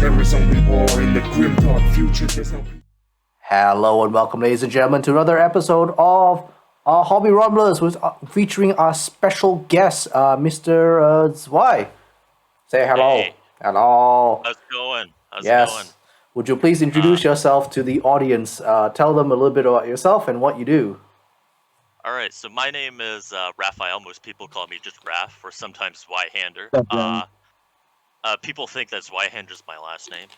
There is only war in the grim dark future. There's no... Hello and welcome, ladies and gentlemen, to another episode of Hobby Ramblers, featuring our special guest, Mr. Zwei. Say hello. Hey. Hello. How's it going? Yes. Would you please introduce yourself to the audience? Tell them a little bit about yourself and what you do. All right, so my name is Raphael. Most people call me just Raph, or sometimes Zweihander. People think that Zweihander's my last name,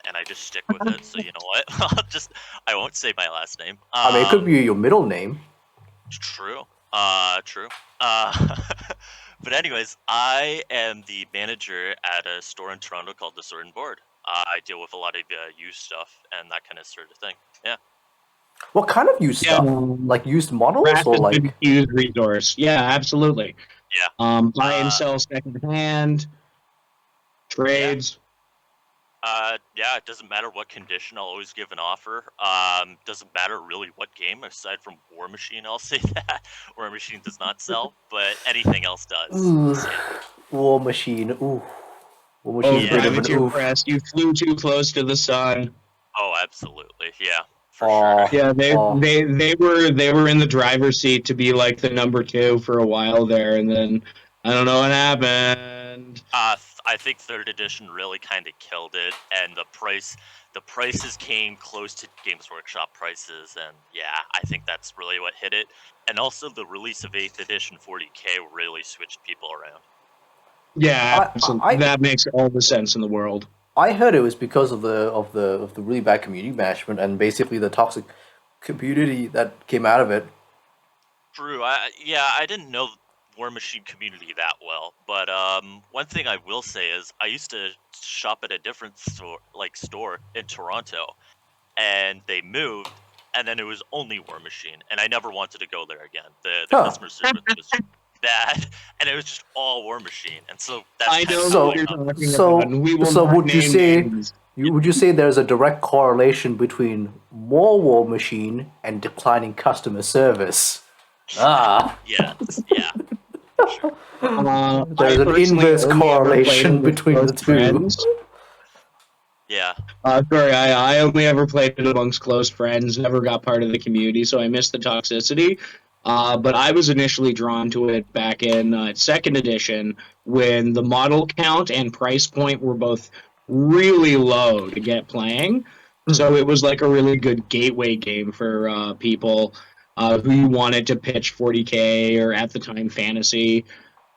and I just stick with it. So you know what? I won't say my last name. I mean, it could be your middle name. True. True. But anyways, I am the manager at a store in Toronto called The Sword and Board. I deal with a lot of used stuff and that kind of sort of thing. Yeah. What kind of used stuff? Like used models or like used resource? Yeah, absolutely. Yeah. Buy and sell secondhand, trades. Yeah, it doesn't matter what condition, I'll always give an offer. Doesn't matter really what game, aside from War Machine, I'll say that. War Machine does not sell, but anything else does. Ooh. So, War Machine? Ooh. War Machine. Private too pressed. You flew too close to the sun. Oh, absolutely. Yeah, for sure. Yeah, they were in the driver's seat to be like the number 2 for a while there, and then I don't know what happened. I think 3rd edition really kind of killed it, and the prices came close to Games Workshop prices, and yeah, I think that's really what hit it. And also the release of 8th edition 40K really switched people around. Yeah, that makes all the sense in the world. I heard it was because of the really bad community management and basically the toxic community that came out of it. True. I didn't know War Machine community that well, but one thing I will say is I used to shop at a different store in Toronto, and they moved, and then it was only War Machine, and I never wanted to go there again. The customer service was bad, and it was just all War Machine, and so that's I know. So would you say there's a direct correlation between more War Machine and declining customer service? Yeah. Sure. There's an inverse correlation between the two. Yeah. Sorry, I only ever played it amongst close friends, never got part of the community, so I missed the toxicity. But I was initially drawn to it back in 2nd edition when the model count and price point were both really low to get playing. So it was like a really good gateway game for people who wanted to pitch 40K or at the time fantasy,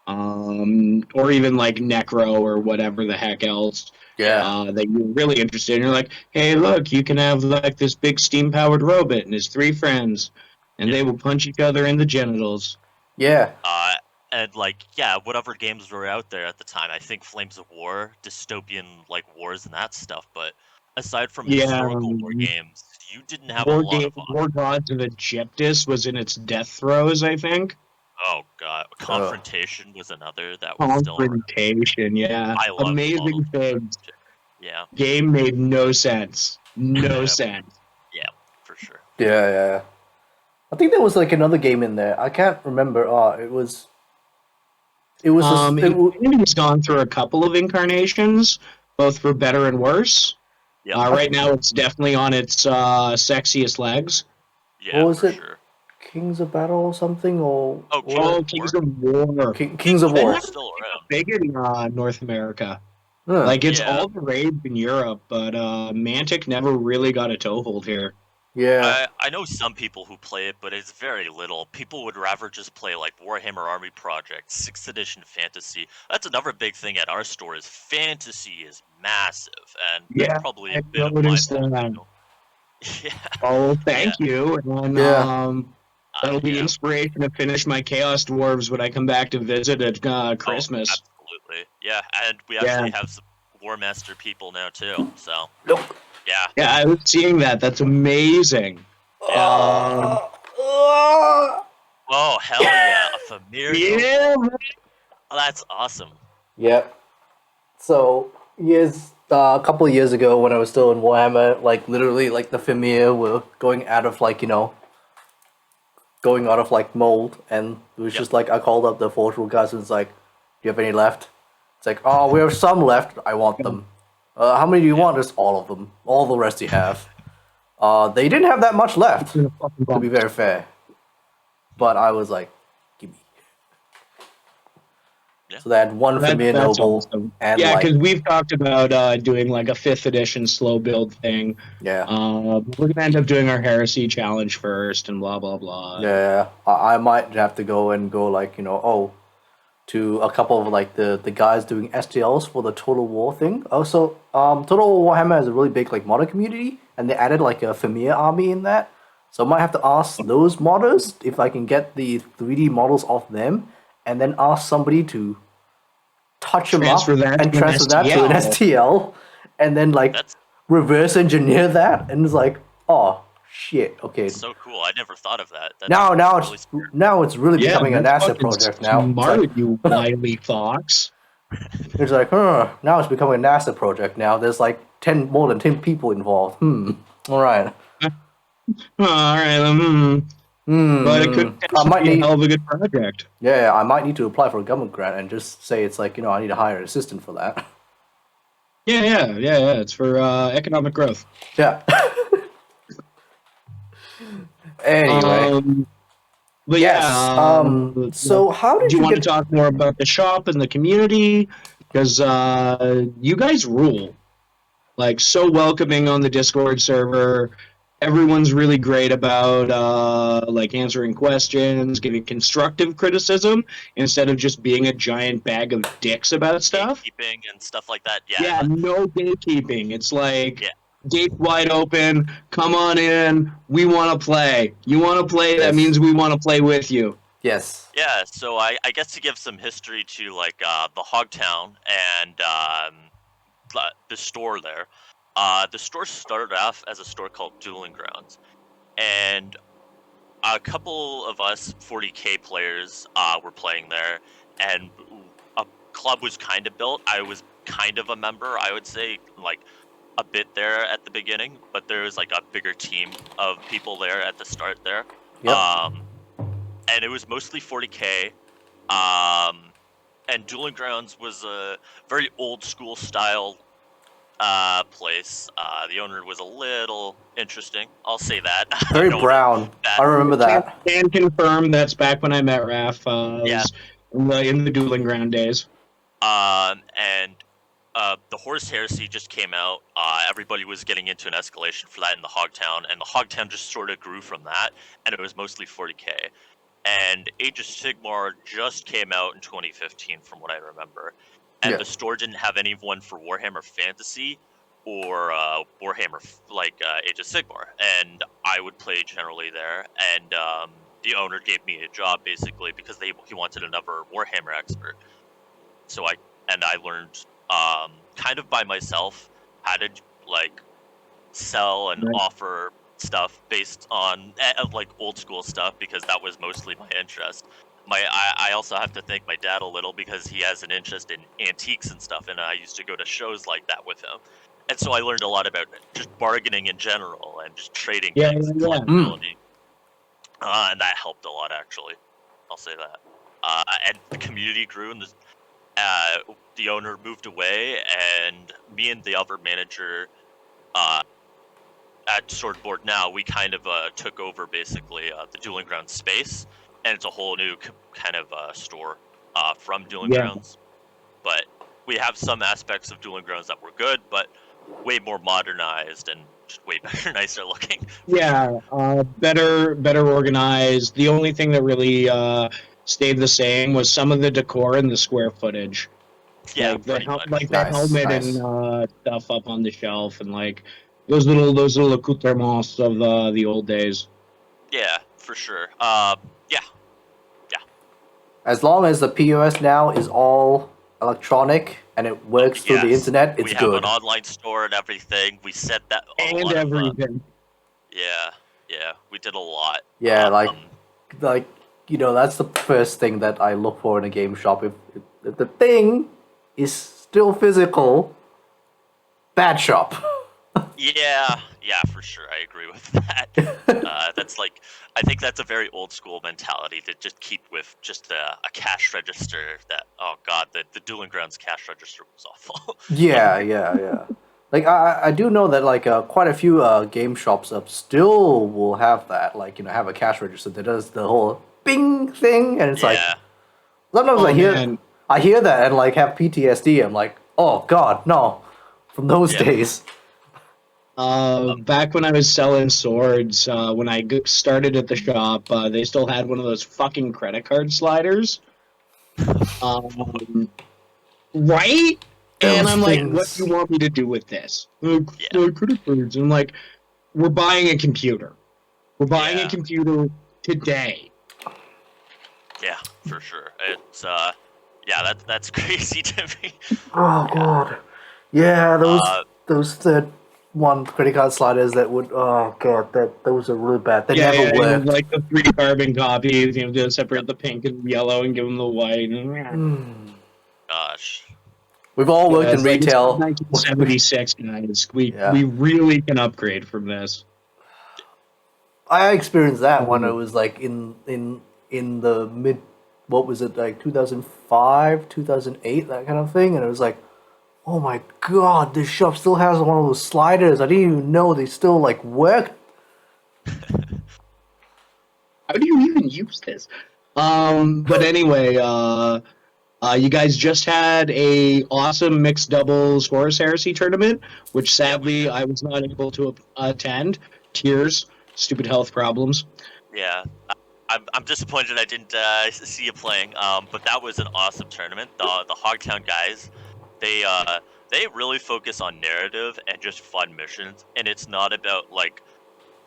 or even like Necro or whatever the heck else. Yeah. That you're really interested in. You're like, hey, look, you can have like this big steam-powered robot and his 3 friends, and they will punch each other in the genitals. Yeah. And whatever games were out there at the time, I think Flames of War, dystopian wars and that stuff, but aside from historical war games, you didn't have a lot of War Gods of Egyptus was in its death throes, I think. Oh god, Confrontation was another that was still around. Confrontation, yeah. I love amazing things. Yeah. Game made no sense. No sense. Yeah, for sure. Yeah. I think there was like another game in there. I can't remember. It's gone through a couple of incarnations, both for better and worse. Yeah. Right now, it's definitely on its sexiest legs. Yeah, what was it? Sure. Kings of Battle or something? Kings of War. Kings of War. Still around. Big in North America. Huh. It's all the raids in Europe, but Mantic never really got a toehold here. Yeah. I know some people who play it, but it's very little. People would rather just play Warhammer Army Project, 6th edition fantasy. That's another big thing at our store is fantasy is massive, and that's probably a bit of my fault. Yeah. Oh, thank you. And that'll be inspiration to finish my Chaos Dwarves when I come back to visit at Christmas. Oh, absolutely. Yeah, and we actually have some War Master people now too. So. Nope. Yeah. Yeah, I was seeing that. That's amazing. Oh, hell yeah. A familiar. Yeah. Oh, that's awesome. Yep. So, a couple of years ago when I was still in Warhammer, literally, the Familiar were going out of, mold, and it was just I called up the Forge Rule guys and it's like, do you have any left? It's like, oh, we have some left. I want them. How many do you want? Just all of them. All the rest you have. They didn't have that much left, to be very fair. But I was like, give me. Yeah. So they had one Familiar That's Noble, awesome. and Yeah, like, because we've talked about doing like a 5th edition slow build thing. yeah, We're gonna end up doing our heresy challenge first, and blah blah blah. yeah. I might have to go like, to a couple of like the guys doing STLs for the Total War thing. Also, Total Warhammer has a really big like modder community, and they added like a Familiar army in that. So I might have to ask those modders if I can get the 3D models off them, and then ask somebody to touch them up Transfer that and to an transfer that to an STL, and then like That's reverse engineer that, and it's like, oh shit, okay. so cool. I never thought of that. That's Now really it's smart. now it's really Yeah, becoming a that's NASA fucking project now. smart, you wily fox. It's like, now it's becoming a NASA project now. There's like more than 10 people involved. All right. All right, but it could I might be a need, hell of a good project. yeah, I might need to apply for a government grant and just say it's like, I need to hire an assistant for that. Yeah. It's for economic growth. Yeah. Anyway. But Yes. yeah. So how did do you want get... to talk more about the shop and the community? Because you guys rule. Like, so welcoming on the Discord server. Everyone's really great about like answering questions, giving constructive criticism instead of just being a giant bag of dicks about stuff. Gatekeeping and stuff like that. Yeah, no gatekeeping. It's like Yeah. gate wide open. Come on in. We want to play. You want to play? Yes. That means we want to play with you. Yes. Yeah, so I guess to give some history to like the Hogtown and the store there. The store started off as a store called Dueling Grounds, and a couple of us 40k players were playing there, and a club was kind of built. I was kind of a member, I would say, like a bit there at the beginning, but there was like a bigger team of people there at the start there. Yep. And it was mostly 40k. And Dueling Grounds was a very old school style place. The owner was a little interesting. I'll say that. Very brown. I remember that. Can confirm that's back when I met Raph. Yeah. In the Dueling Ground days. And the Horse Heresy just came out. Everybody was getting into an escalation for that in the Hogtown, and the Hogtown just sort of grew from that, and it was mostly 40k. And Age of Sigmar just came out in 2015, from what I remember. And Yeah. the store didn't have anyone for Warhammer Fantasy or Warhammer Age of Sigmar, and I would play generally there. And the owner gave me a job basically because he wanted another Warhammer expert. So I learned kind of by myself how to like sell and offer stuff based on like old school stuff, because that was mostly my interest. I also have to thank my dad a little because he has an interest in antiques and stuff, and I used to go to shows like that with him. And so I learned a lot about just bargaining in general and just trading things and collectability. And that helped a lot, actually. I'll say that. And the community grew, and the owner moved away, and me and the other manager at Swordboard now, we kind of took over basically the Dueling Grounds space, and it's a whole new kind of store from Dueling Grounds. But we have some aspects of Dueling Grounds that were good, but way more modernized and just way better, nicer looking. Yeah, better organized. The only thing that really stayed the same was some of the decor and the square footage. Yeah, like pretty much. the helmet and stuff up on the shelf, and like those little accoutrements of the old days. Yeah, for sure. Yeah. As long as the POS now is all electronic and it works through the internet, it's good. We have an online store and everything. We set that and everything. Yeah, we did a lot. Yeah, that's the first thing that I look for in a game shop. If the thing is still physical, bad shop. Yeah, for sure. I agree with that. That's like, I think that's a very old school mentality to just keep with just a cash register. That, oh god, the Dueling Grounds cash register was awful. Yeah. Like I do know that like quite a few game shops still will have that, like have a cash register that does the whole bing thing, and it's like Yeah. sometimes Oh man, I hear that and like have PTSD. I'm like, oh god, no, from those Yeah. days. back when I was selling swords, when I started at the shop, they still had one of those fucking credit card sliders. Um, right? And Those I'm like, what do things. you want me to do with this? Yeah. Like, credit cards. And I'm like, we're buying a computer. We're buying a Yeah. computer today. Yeah, for sure. It's yeah, that's crazy to me. Oh Yeah. god, yeah, Uh, those third one credit card sliders that would oh god that those are really bad. They Yeah, never yeah, yeah, worked. like the 3 carbon copies. You have to yep. separate the pink and yellow and give them the white. Hmm. Gosh. We've all Yeah, worked in it's like it's retail. 1976, guys. Yeah, We really can upgrade from this. I experienced that when I Um, was like in the mid, what was it, like 2005, 2008, that kind of thing, and it was like, oh my god, this shop still has one of those sliders. I didn't even know they still like worked. How do you even use this? But anyway, you guys just had a awesome mixed doubles Horus Heresy tournament, which Yeah, we sadly did. I was not able to attend. Tears, stupid health problems. Yeah. I'm disappointed I didn't see you playing. But that was an awesome tournament. The Hogtown guys, they they really focus on narrative and just fun missions, and it's not about like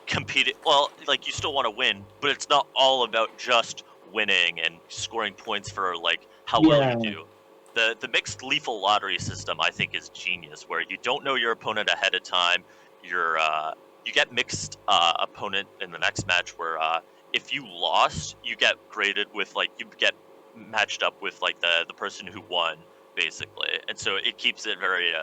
competing. Well, like you still want to win, but it's not all about just winning and scoring points for like how well you Yeah, do. The mixed lethal lottery system I think is genius, where you don't know your opponent ahead of time. You're you get mixed opponent in the next match where if you lost, you get graded with like you get matched up with like the person who won basically, and so it keeps it very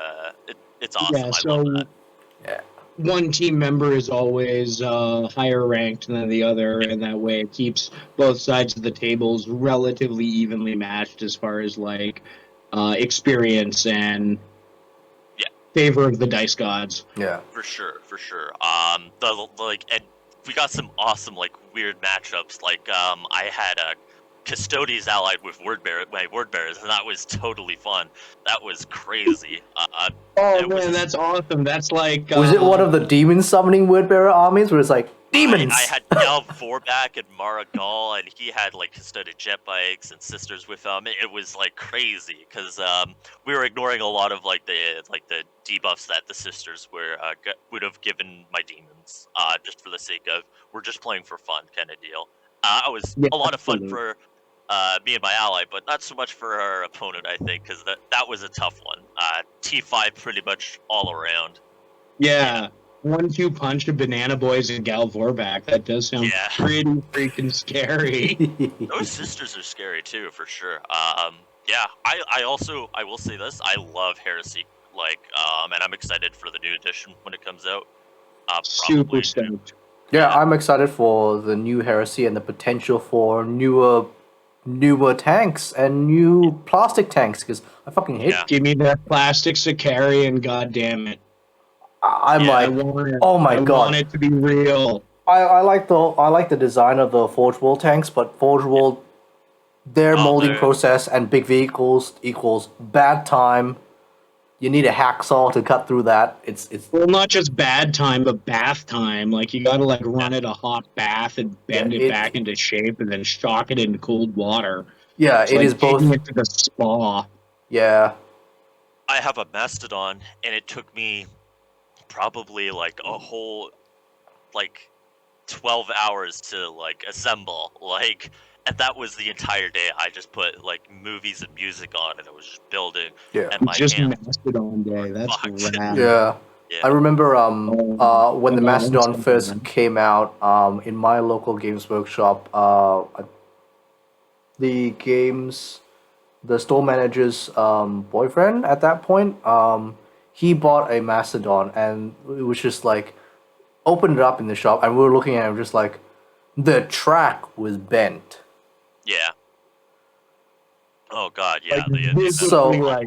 it's awesome. yeah. I love that. So Yeah, one team member is always higher ranked than the other, Yeah, and that way it keeps both sides of the tables relatively evenly matched as far as like experience and yeah. favor of the dice gods. yeah. For sure, for sure. The like, and we got some awesome like weird matchups. Like, I had a Custodes allied with my word bearers, and that was totally fun. That was crazy. Oh It man, was. that's awesome. That's like Was it one of the demon summoning word bearer armies where it's like I demons? had Gal Vorback and Mara Gall, and he had like custodied jet bikes and sisters with him. It was like crazy because we were ignoring a lot of like the debuffs that the sisters were would have given my demons just for the sake of we're just playing for fun kind of deal. It was yeah, a lot of fun absolutely. for me and my ally, but not so much for our opponent. I think because that was a tough one. T5 pretty much all around. Yeah, Yeah. 1-2 punch of Banana Boys and Gal Vorback. That does sound yeah. pretty freaking scary. Those sisters are scary too, for sure. Yeah, I also I will say this: I love Heresy, like, and I'm excited for the new edition when it comes out. Probably Super new. stoked. Yeah, Yeah, I'm excited for the new heresy and the potential for newer tanks and new plastic tanks because I fucking hate. yeah, Give me that plastic Sicarian, god damn it. I'm yeah. I like, want it. oh my I want god. it to be real. I like the design of the Forge World tanks, but Forge World their Oh, molding they're process and big vehicles equals bad time. You need a hacksaw to cut through that. It's Well, not just bad time, but bath time. Like you gotta like yeah, run it a hot bath and yeah bend it back into shape and then shock it into cold water. yeah It's it is like taking both it to the spa. yeah. I have a Mastodon, and it took me probably like a whole like 12 hours to like assemble, like, and that was the entire day. I just put like movies and music on, and it was just building, Yeah. and my Just hands Mastodon were Day. That's fucked. rad. Yeah. I Yeah, remember when the I'm Mastodon so first glad. came out in my local games workshop the games the store manager's boyfriend at that point he bought a Mastodon and it was just like opened it up in the shop and we were looking at it just like the track was bent. yeah. Oh God, yeah. Like The visibly, So- like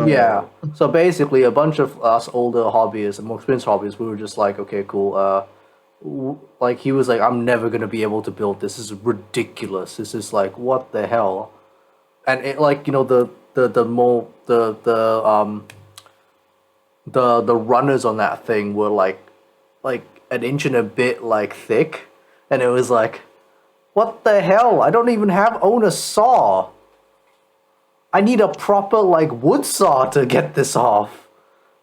Yeah. So basically, a bunch of us older hobbyists and more experienced hobbyists, we were just like, okay, cool. Like he was like, I'm never gonna be able to build this. This is ridiculous. This is like, what the hell? And it like the runners on that thing were like an inch and a bit like thick, and it was like, what the hell? I don't even own a saw. I need a proper like wood saw to get this off.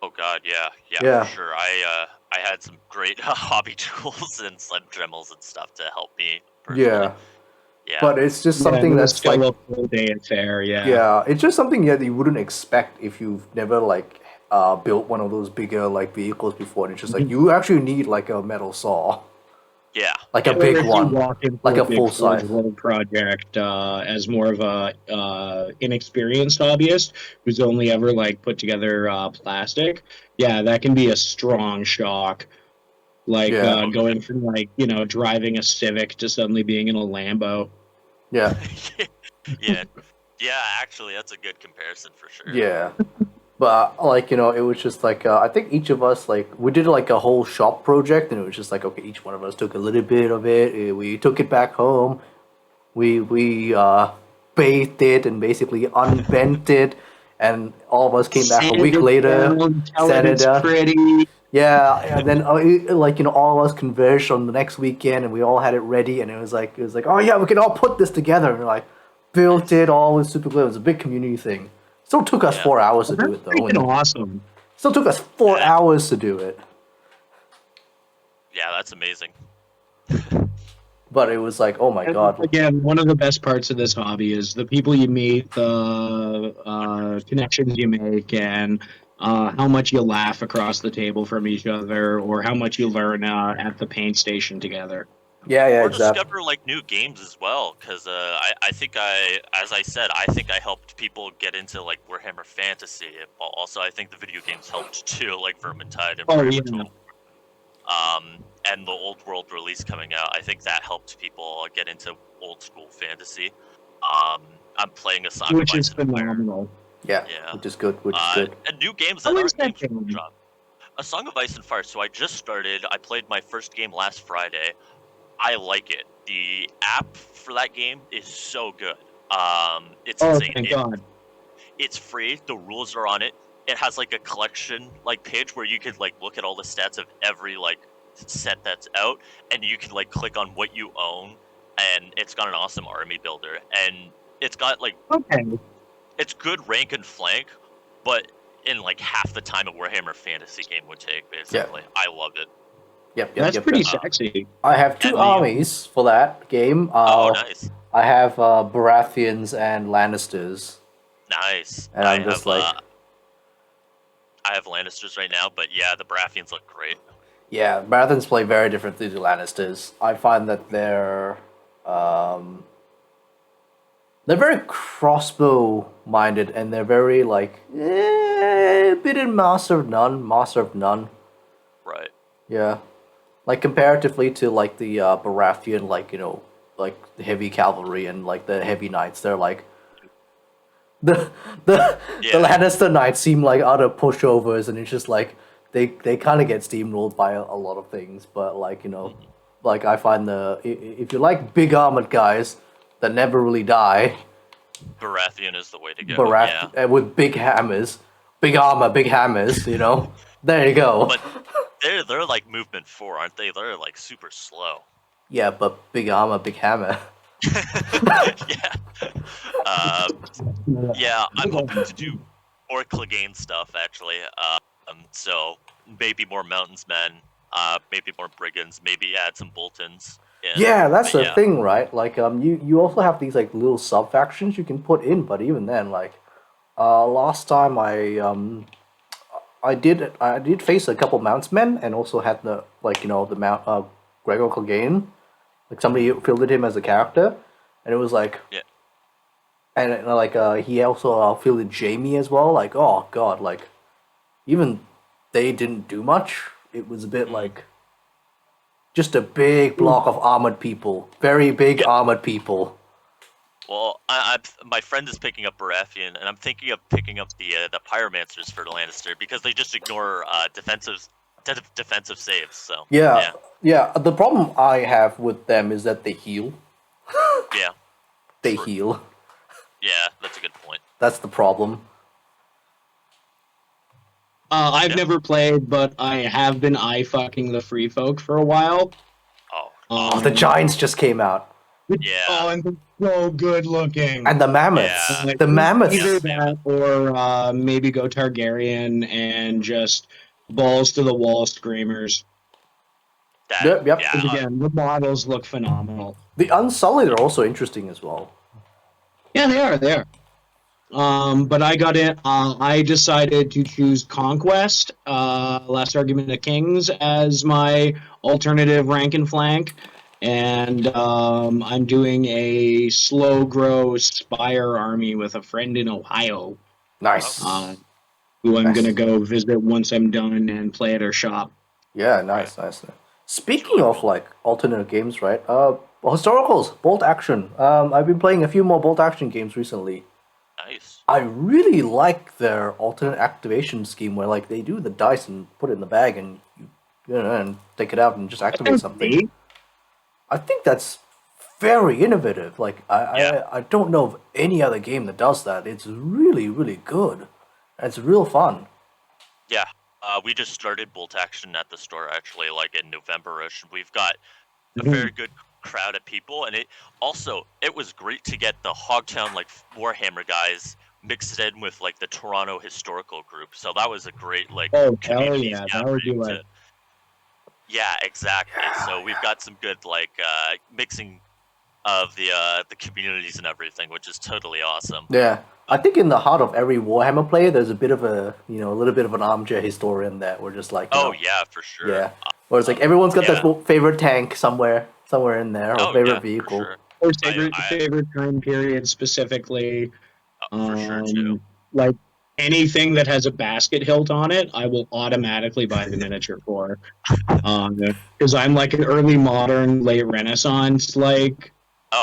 Oh God, yeah, Yeah. for sure. I had some great hobby tools and sled dremels and stuff to help me personally. Yeah, Yeah. but it's just yeah, something it was that's still like, a full day affair. yeah, it's just something that you wouldn't expect if you've never like built one of those bigger like vehicles before. And it's just like you actually need like a metal saw, Yeah. like a Or big if you one, walk into like a big full size. world project as more of a inexperienced hobbyist who's only ever like put together plastic, yeah, that can be a strong shock. Like Yeah. going from like driving a Civic to suddenly being in a Lambo. Yeah, yeah. Yeah, actually that's a good comparison for sure. yeah. But like it was just like I think each of us like we did like a whole shop project, and it was just like, okay, each one of us took a little bit of it. We took it back home. We bathed it and basically unbent it, and all of us came back a week later. Set it It's up. pretty. Yeah, and then like all of us converged on the next weekend, and we all had it ready, and it was like oh yeah, we can all put this together, and like built it all with super glue. It was a big community thing. Still took us Yeah. 4 hours to do That's it though. freaking And awesome. still took us 4 Yeah. hours to do it, Yeah, that's amazing. but it was like, oh my And god. again, one of the best parts of this hobby is the people you meet, the connections you make, and how much you laugh across the table from each other, or how much you learn at the paint station together. Yeah, yeah, Or exactly. discover like new games as well, because I think as I said, I think I helped people get into like Warhammer Fantasy. Also, I think the video games helped too, like Vermintide and Oh, Warhammer yeah. Total. And the Old World release coming out, I think that helped people get into old school fantasy. I'm playing a Song Which of is Ice and Fire. phenomenal. Yeah, Yeah. which is good. Which is good. And new games How that is aren't that games game? drop. A Song of Ice and Fire. So I just started. I played my first game last Friday. I like it. The app for that game is so good. It's Oh, insane. thank God. It's free. The rules are on it. It has like a collection like page where you could like look at all the stats of every like set that's out, and you can like click on what you own, and it's got an awesome army builder, and it's got like Okay. it's good rank and flank, but in like half the time a Warhammer Fantasy game would take. Basically, I love it. Yep, yep, That's yep. pretty Yep. sexy. I have 2 And armies for that game. Oh, nice, I have Baratheons and Lannisters, nice. and I'm just like, I have Lannisters right now, but yeah, the Baratheons look great. yeah, Baratheons play very differently to Lannisters. I find that they're very crossbow minded, and they're very like a bit in Master of None. Right. Yeah, like comparatively to like the Baratheon, like like the heavy cavalry and like the heavy knights, they're like the Yeah. the Lannister knights seem like utter pushovers, and it's just like they kind of get steamrolled by a lot of things. But like like I find if you like big armored guys that never really die, Baratheon is the way to go. with big hammers, big armor, big hammers, there you go. But they're like movement 4, aren't they? They're like super slow. Yeah, but big armor, big hammer. Yeah. Yeah, I'm hoping to do more Clegane stuff actually. So maybe more Mountains Men, maybe more Brigands, maybe add some Boltons. Yeah, that's but the yeah. thing, right? Like, you also have these like little sub factions you can put in, but even then, like, last time I did face a couple mountsmen, and also had the like the Mount Gregor Clegane, like somebody fielded him as a character, and it was like, Yeah. and like he also fielded Jamie as well. Like, oh god, like even they didn't do much. It was a bit like just a big block of armored people, very big armored people. Well, my friend is picking up Baratheon, and I'm thinking of picking up the Pyromancers for Lannister because they just ignore defensive saves. So Yeah, yeah. The problem I have with them is that they heal. yeah, They True. heal. yeah, that's a good point. That's the problem. I've Yeah. never played, but I have been eye fucking the free folk for a while. Oh, Oh, the Giants just came out. yeah. Oh, and they're so good looking. And the mammoths. Yeah. The mammoths. Either Yes, that or maybe go Targaryen and just balls to the wall screamers. that, Yep, yep. Yeah, Again, the models look phenomenal. The Unsullied are also interesting as well. Yeah, they are. They are. But I got in. I decided to choose Conquest, Last Argument of Kings, as my alternative rank and flank, and I'm doing a slow grow Spire army with a friend in Ohio, Nice. who I'm Nice. gonna go visit once I'm done and play at her shop. Yeah, nice, nice. Speaking of like alternative games, right? Historicals, bolt action. I've been playing a few more bolt action games recently. nice. I really like their alternate activation scheme where like they do the dice and put it in the bag and and take it out and just activate something. I think that's very innovative. Like I don't know of any other game that does that. It's really, really good. It's real fun. Yeah, we just started Bolt Action at the store actually, like in November-ish. We've got a very good crowd of people, and it was great to get the Hogtown like Warhammer guys mixed in with like the Toronto historical group. So that was a great like Oh hell community yeah, that would be gathering like. yeah, exactly. So we've got some good like mixing of the communities and everything, which is totally awesome. Yeah. I think in the heart of every Warhammer player, there's a bit of a a little bit of an armchair historian that we're just like Yeah, for sure. yeah. Where it's like everyone's got yeah. their favorite tank somewhere in there or favorite For vehicle. sure. Or I- favorite time period specifically. For sure too. Like anything that has a basket hilt on it, I will automatically buy the miniature for. Because I'm like an early modern, late Renaissance like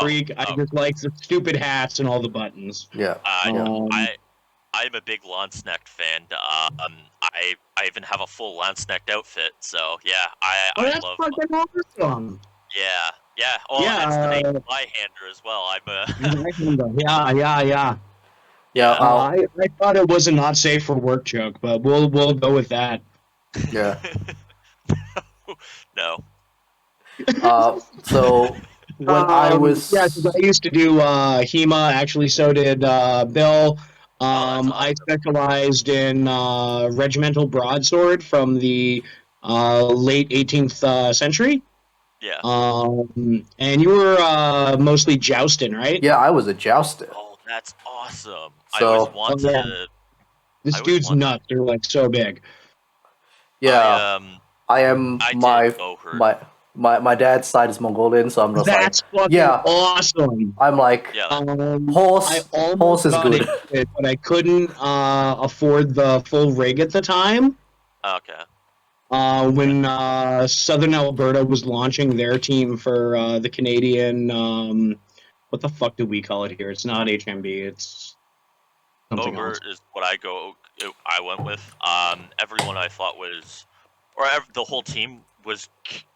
freak. I just like the stupid hats and all the buttons. Yeah. I'm a big Landsnecht fan. I even have a full Landsnecht outfit. So yeah, I that's love. fucking awesome. Yeah. Oh, that's the name of my hander as well. I'm a. Yeah. I thought it was a not safe for work joke, but we'll go with that. Yeah. No. So when I was I used to do HEMA. Actually, so did Bill. Awesome. I specialized in regimental broadsword from the late 18th century. Yeah. And you were mostly jousting, right? yeah, I was a jouster. Oh, that's awesome. So- I always want to. This dude's nuts. They're like so big. Yeah. I am I my did go hurt. my dad's side is Mongolian, so I'm just That's fucking yeah. awesome. I'm like Yeah. horse is got good. it, but I couldn't afford the full rig at the time. Okay. When Southern Alberta was launching their team for the Canadian, what the fuck do we call it here? It's not HMB. It's something Ogre else. is what I went with. Everyone I thought was, the whole team was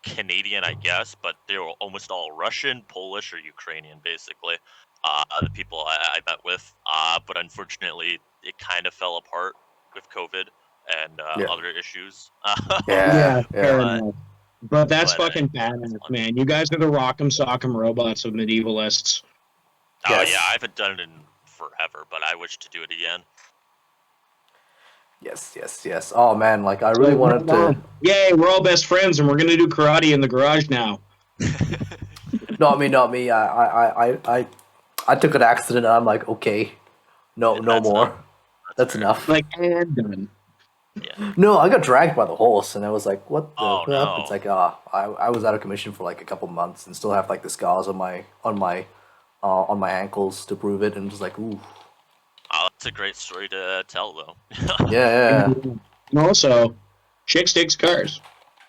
Canadian, I guess, but they were almost all Russian, Polish, or Ukrainian, basically. The people I met with, but unfortunately, it kind of fell apart with COVID and other issues. Yeah. Fair enough. But that's But, fucking badass, man. You guys are the rock'em sock'em robots of medievalists. Oh Yes. yeah, I haven't done it in forever, but I wish to do it again. Yes. Oh man, like I really wanted to. Yay, we're all best friends, and we're gonna do karate in the garage now. Not me. I took an accident, and I'm like, okay, no That's more. That's fair. enough. Like, and done. Yeah. No, I got dragged by the horse, and I was like, "What the Oh, crap?" no. It's like, I was out of commission for like a couple months, and still have like the scars on my ankles to prove it, and just like, ooh, Oh, that's a great story to tell, though. yeah. And also, chicks dig scars.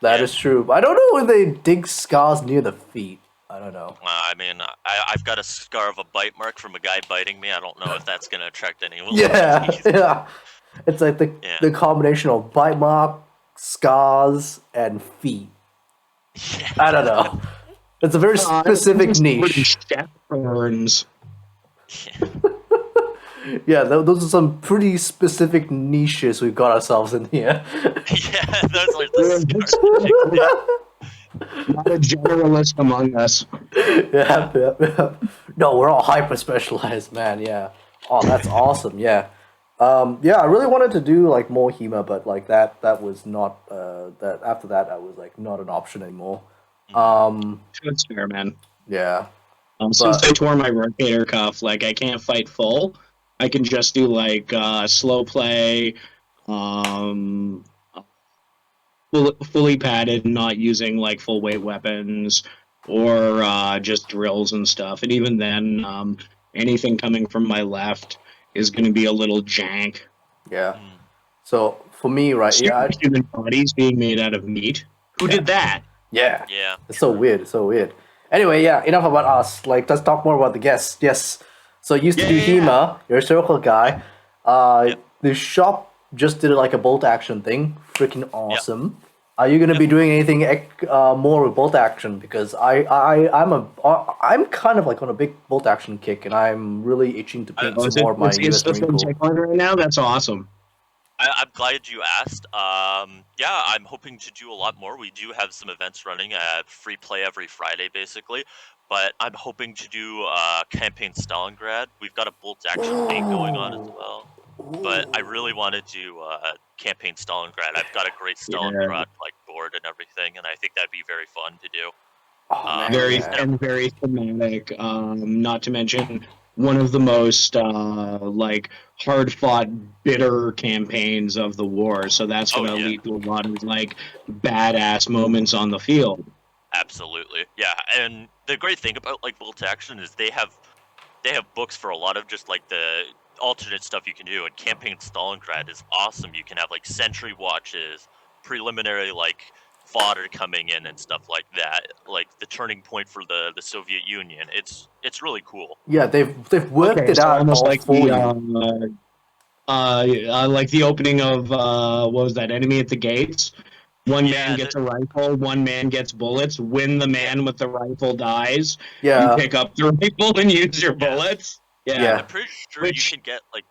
That is true. I don't know if they dig scars near the feet. I don't know. I mean, I've got a scar of a bite mark from a guy biting me. I don't know if that's gonna attract any Yeah, loyalties. yeah. It's like Yeah. the combination of bite mark, scars, and feet. Yeah. I don't know. It's a very specific niche. Chef burns. Yeah, those are some pretty specific niches we've got ourselves in here. Yeah, those are the scars. Not a generalist among us. Yeah. No, we're all hyper specialized, man. Yeah. Oh, that's awesome. Yeah. Yeah, I really wanted to do like more HEMA, but like that was not that after that I was like not an option anymore. That's fair, man. Yeah. Since I tore my rotator cuff, like I can't fight full. I can just do like slow play, fully padded, not using like full weight weapons or just drills and stuff. And even then, anything coming from my left is going to be a little jank. Yeah. So for me, right? Yeah. Human bodies being made out of meat. Who did that? Yeah. Yeah. It's so weird. It's so weird. Anyway, yeah. Enough about us. Like, let's talk more about the guests. Yes. So you used to do HEMA. You're a circle guy. The shop just did like a bolt action thing. Freaking awesome. Are you gonna be doing anything more with bolt action? Because I'm kind of like on a big bolt action kick, and I'm really itching to paint some more of my US Marine Corps. Right now, that's awesome. I'm glad you asked. Yeah, I'm hoping to do a lot more. We do have some events running at free play every Friday, basically. But I'm hoping to do campaign Stalingrad. We've got a bolt action thing going on as well. But I really want to do campaign Stalingrad. I've got a great Stalingrad like board and everything, and I think that'd be very fun to do. Very thematic. Not to mention one of the most like hard fought, bitter campaigns of the war. So that's going to lead to a lot of like badass moments on the field. Absolutely, yeah. And the great thing about like bolt action is they have books for a lot of just like the alternate stuff you can do, and campaign Stalingrad is awesome. You can have like sentry watches, preliminary like fodder coming in and stuff like that, like the turning point for the Soviet Union. It's really cool. Yeah, they've worked it out almost like for the like the opening of what was that, Enemy at the Gates? One man gets a rifle, one man gets bullets. When the man with the rifle dies, you pick up the rifle and use your bullets. Yeah. I'm pretty sure you can get like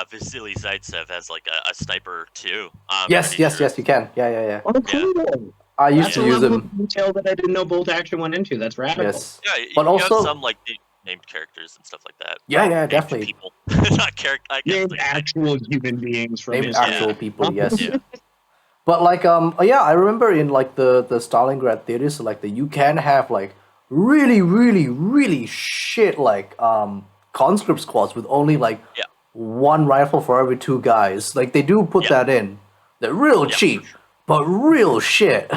Vasily Zaitsev as like a sniper too. Yes, you can. Yeah. Oh, cool. I used to use them. Detail that I didn't know bolt action went into. That's radical. Yes. Yeah, but also have some like named characters and stuff like that. Yeah, definitely. People, not characters. Named actual human beings from named actual people. Yes. Yeah. But like I remember in like the Stalingrad theaters, like you can have like really shit like conscript squads with only like one rifle for every two guys. Like they do put that in. They're real cheap, but real shit.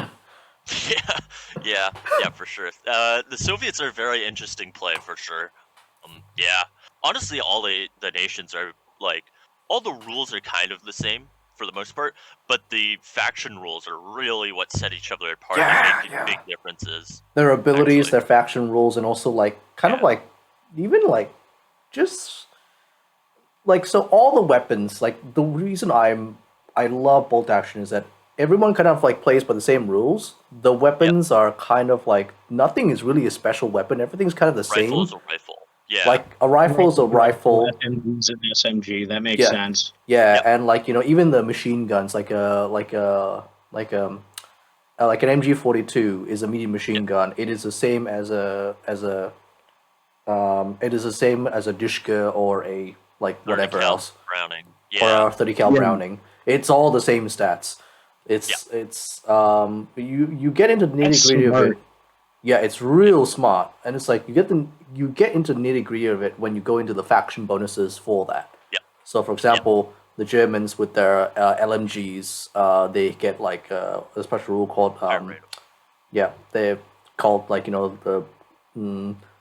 Yeah, for sure. The Soviets are a very interesting play for sure. Honestly, all the nations are like, all the rules are kind of the same for the most part, but the faction rules are really what set each other apart and make big differences. Their abilities, their faction rules, and also like kind of like even like just like so all the weapons. Like the reason I love bolt action is that everyone kind of like plays by the same rules. The weapons are kind of like nothing is really a special weapon. Everything's kind of the same. Rifle is a rifle. Yeah. Like a rifle is a rifle. And an SMG. That makes sense. Yeah, and like even the machine guns, like an MG42 is a medium machine gun. It is the same as a Dishka or a like whatever else. Browning. Or a 30 cal Browning. It's all the same stats. It's you get into the nitty-gritty of it. Yeah, it's real smart, and it's like you get into the nitty-gritty of it when you go into the faction bonuses for that. Yeah. So, for example, the Germans with their LMGs, they get like a special rule called they're called like the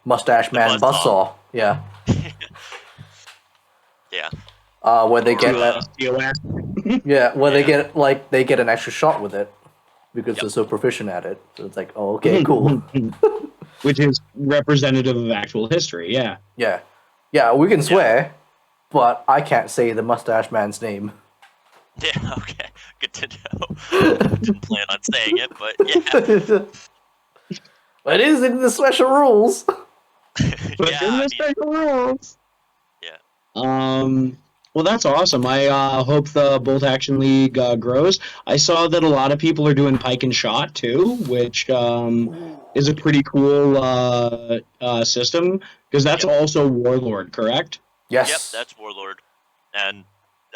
Mustache Man Buzzsaw. Yeah. Yeah. Where they get they get an extra shot with it because they're so proficient at it. So it's like, oh, okay, cool. which is representative of actual history. Yeah. Yeah, we can swear, but I can't say the mustache man's name. Yeah, okay. Good to know. Didn't plan on saying it, but yeah. It is in the special rules. But Yeah, in I the mean, special rules. yeah. Well, that's awesome. I hope the Bolt Action League grows. I saw that a lot of people are doing Pike and Shot too, which is a pretty cool system because that's Yep. also Warlord, correct? Yes. Yep, that's Warlord. And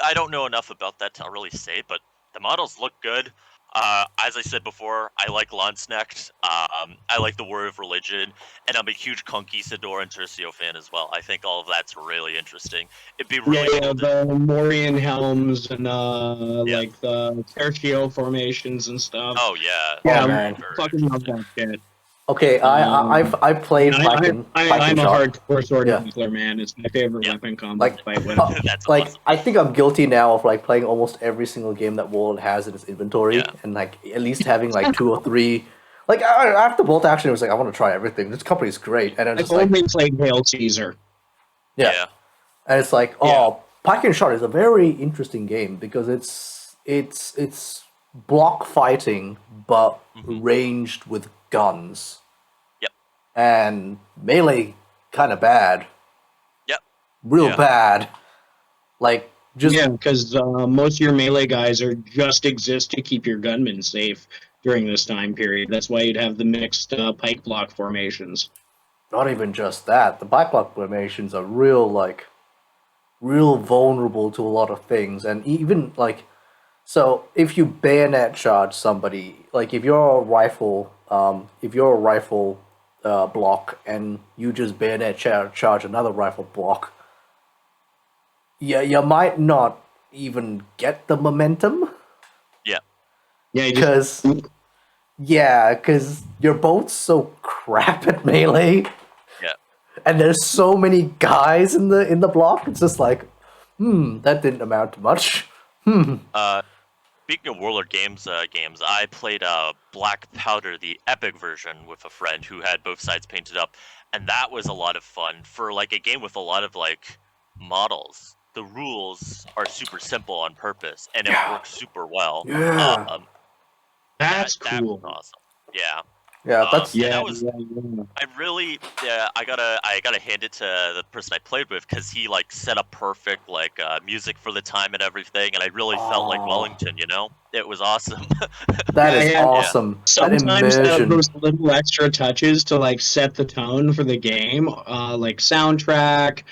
I don't know enough about that to really say, but the models look good. As I said before, I like Lanzknecht. I like the War of Religion, and I'm a huge Conquistador and Tercio fan as well. I think all of that's really interesting. It'd be really Yeah, cool to... the Morian helms and Yeah. like the tertio formations and stuff. Oh, yeah. Yeah, Oh, very, man. very fucking love that shit. Okay, I've played Pike and I'm a Shot. hardcore sword Yeah. wrestler, man. It's my favorite Yeah. weapon combo to fight with. That's like awesome. I think I'm guilty now of like playing almost every single game that Warlord has in its inventory, Yeah. and like at least having like 2 or 3. Like after Bolt Action, it was like I want to try everything. This company's great, and then I've just like only played Hail Caesar. yeah. And it's like, Pike and Shot is a very interesting game because it's block fighting but ranged with guns. Yep. And melee kind of bad. Yep. Real Yeah. bad. Like just Yeah, because most of your melee guys are just exist to keep your gunmen safe during this time period. That's why you'd have the mixed pike block formations. not even just that. The bike block formations are real vulnerable to a lot of things, and even like so if you bayonet charge somebody, like if you're a rifle block and you just bayonet charge another rifle block, you might not even get the momentum Yeah. Yeah, you just, because you're both so crap at melee. Yeah. And there's so many guys in the block. It's just like, that didn't amount to much. Speaking of Warlord games, I played Black Powder, the epic version, with a friend who had both sides painted up, and that was a lot of fun for like a game with a lot of like models. The rules are super simple on purpose, and it works super well. Yeah. that's That was cool. awesome. Yeah. Yeah, that's Yeah, Yeah, that was. yeah. I really, I gotta hand it to the person I played with because he like set up perfect like music for the time and everything, and I really felt like Oh. Wellington. You know, it was awesome. that is Yeah. awesome. That Sometimes immersion. those little extra touches to like set the tone for the game, like soundtrack,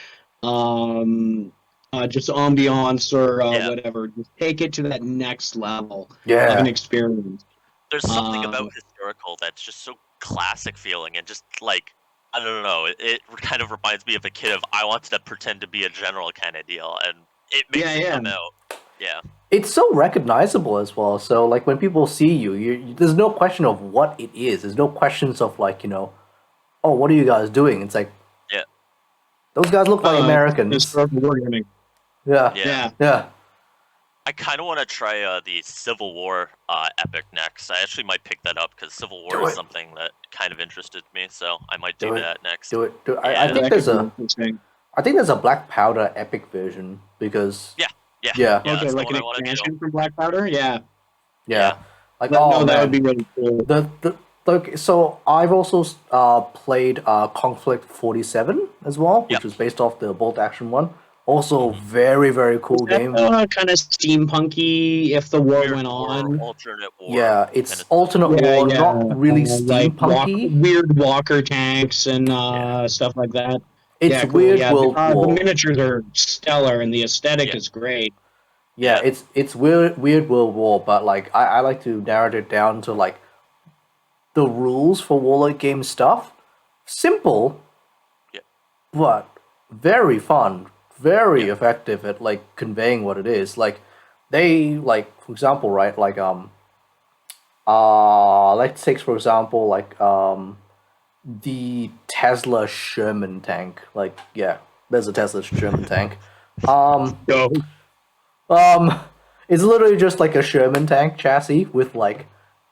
just ambiance or Yeah. whatever, just take it to that next level of Yeah. an experience. There's something about historical that's just so classic feeling, and just like I don't know, it kind of reminds me of a kid of I wanted to pretend to be a general kind of deal, and it makes it come out. Yeah. It's so recognizable as well. So like when people see there's no question of what it is. There's no questions of like, oh, what are you guys doing? It's like, Yeah. those guys look like Americans. Historical wargaming. Yeah. Yeah. Yeah. I kind of want to try the Civil War epic next. I actually might pick that up because Civil War Do is it. something that kind of interested me, so I might Do do it. that next. Do it. I Yeah. think That there's could be a interesting. Black Powder epic version because Yeah. Yeah. Yeah, Okay, that's the like one an I want to do. expansion from Black Powder? Yeah. yeah. Like No, oh that man. would be really cool. Okay, so I've also played Conflict 47 as well, which Yep. was based off the Bolt Action one. Also, very, very cool game. Kind of steampunky if the war Weird went war, on. alternate war. Yeah, it's kinda- alternate war, not really like steampunky. weird walker tanks and stuff like that. It's yeah, cool. weird Yeah, World the War. miniatures are stellar and the aesthetic Yeah. is great. Yeah, Yeah. it's weird World War, but like I like to narrow it down to like the rules for Warlord game stuff. Simple, Yeah. but very fun, very effective at like conveying what it is. Like they like, for example, right? Like let's take for example like the Tesla Sherman tank. Like there's a Tesla Sherman tank. Go. It's literally just like a Sherman tank chassis with like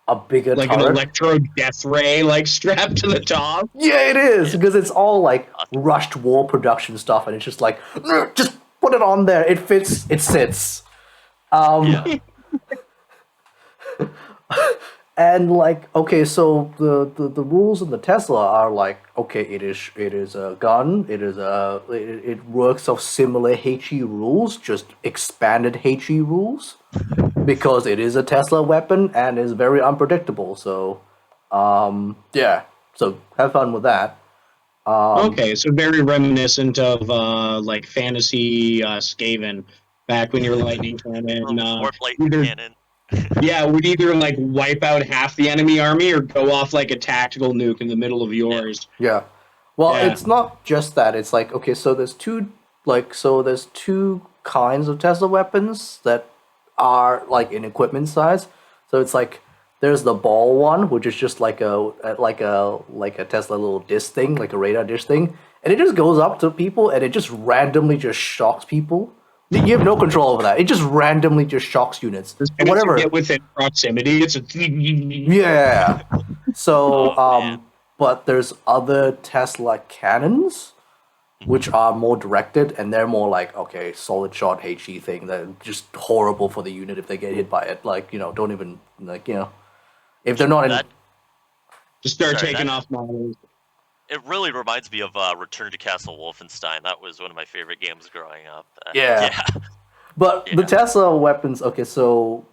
a bigger Like an turret. electro death ray, like strapped to the top. Yeah, it is because it's all like rushed war production stuff, and it's just like just put it on there. It fits. It sits. Yeah. And like, okay, so the rules in the Tesla are like, okay, it is a gun. It works off similar HE rules, just expanded HE rules, because it is a Tesla weapon and is very unpredictable. So, yeah. So have fun with that. Okay, so very reminiscent of like fantasy Skaven back when your lightning cannon Warp light either cannon. would either like wipe out half the enemy army or go off like a tactical nuke in the middle of yours. Yeah. Well, Yeah. it's not just that. It's like, okay, so there's two kinds of Tesla weapons that are like in equipment size. So it's like there's the ball one, which is just like a Tesla little dish thing, like a radar dish thing, and it just goes up to people and it just randomly just shocks people. You have no control over that. It just randomly just shocks units. As soon as Whatever. you get within proximity, it's a Yeah. So, man. but there's other Tesla cannons, which are more directed, and they're more like, okay, solid shot HE thing. They're just horrible for the unit if they get hit by it. Like, don't even, like, if they're not in. That just start Sorry, taking that- off models. It really reminds me of Return to Castle Wolfenstein. That was one of my favorite games growing up. Yeah. But the Yeah. Tesla weapons, okay, so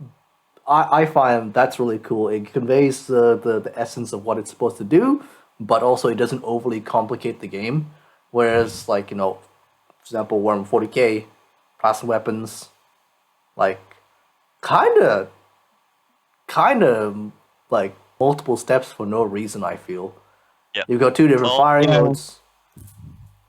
I find that's really cool. It conveys the essence of what it's supposed to do, but also it doesn't overly complicate the game. Whereas, like, for example, Warhammer 40k, plasma weapons, like, kind of, like, multiple steps for no reason, I feel. Yep. You've got two different Well, firing yeah. modes.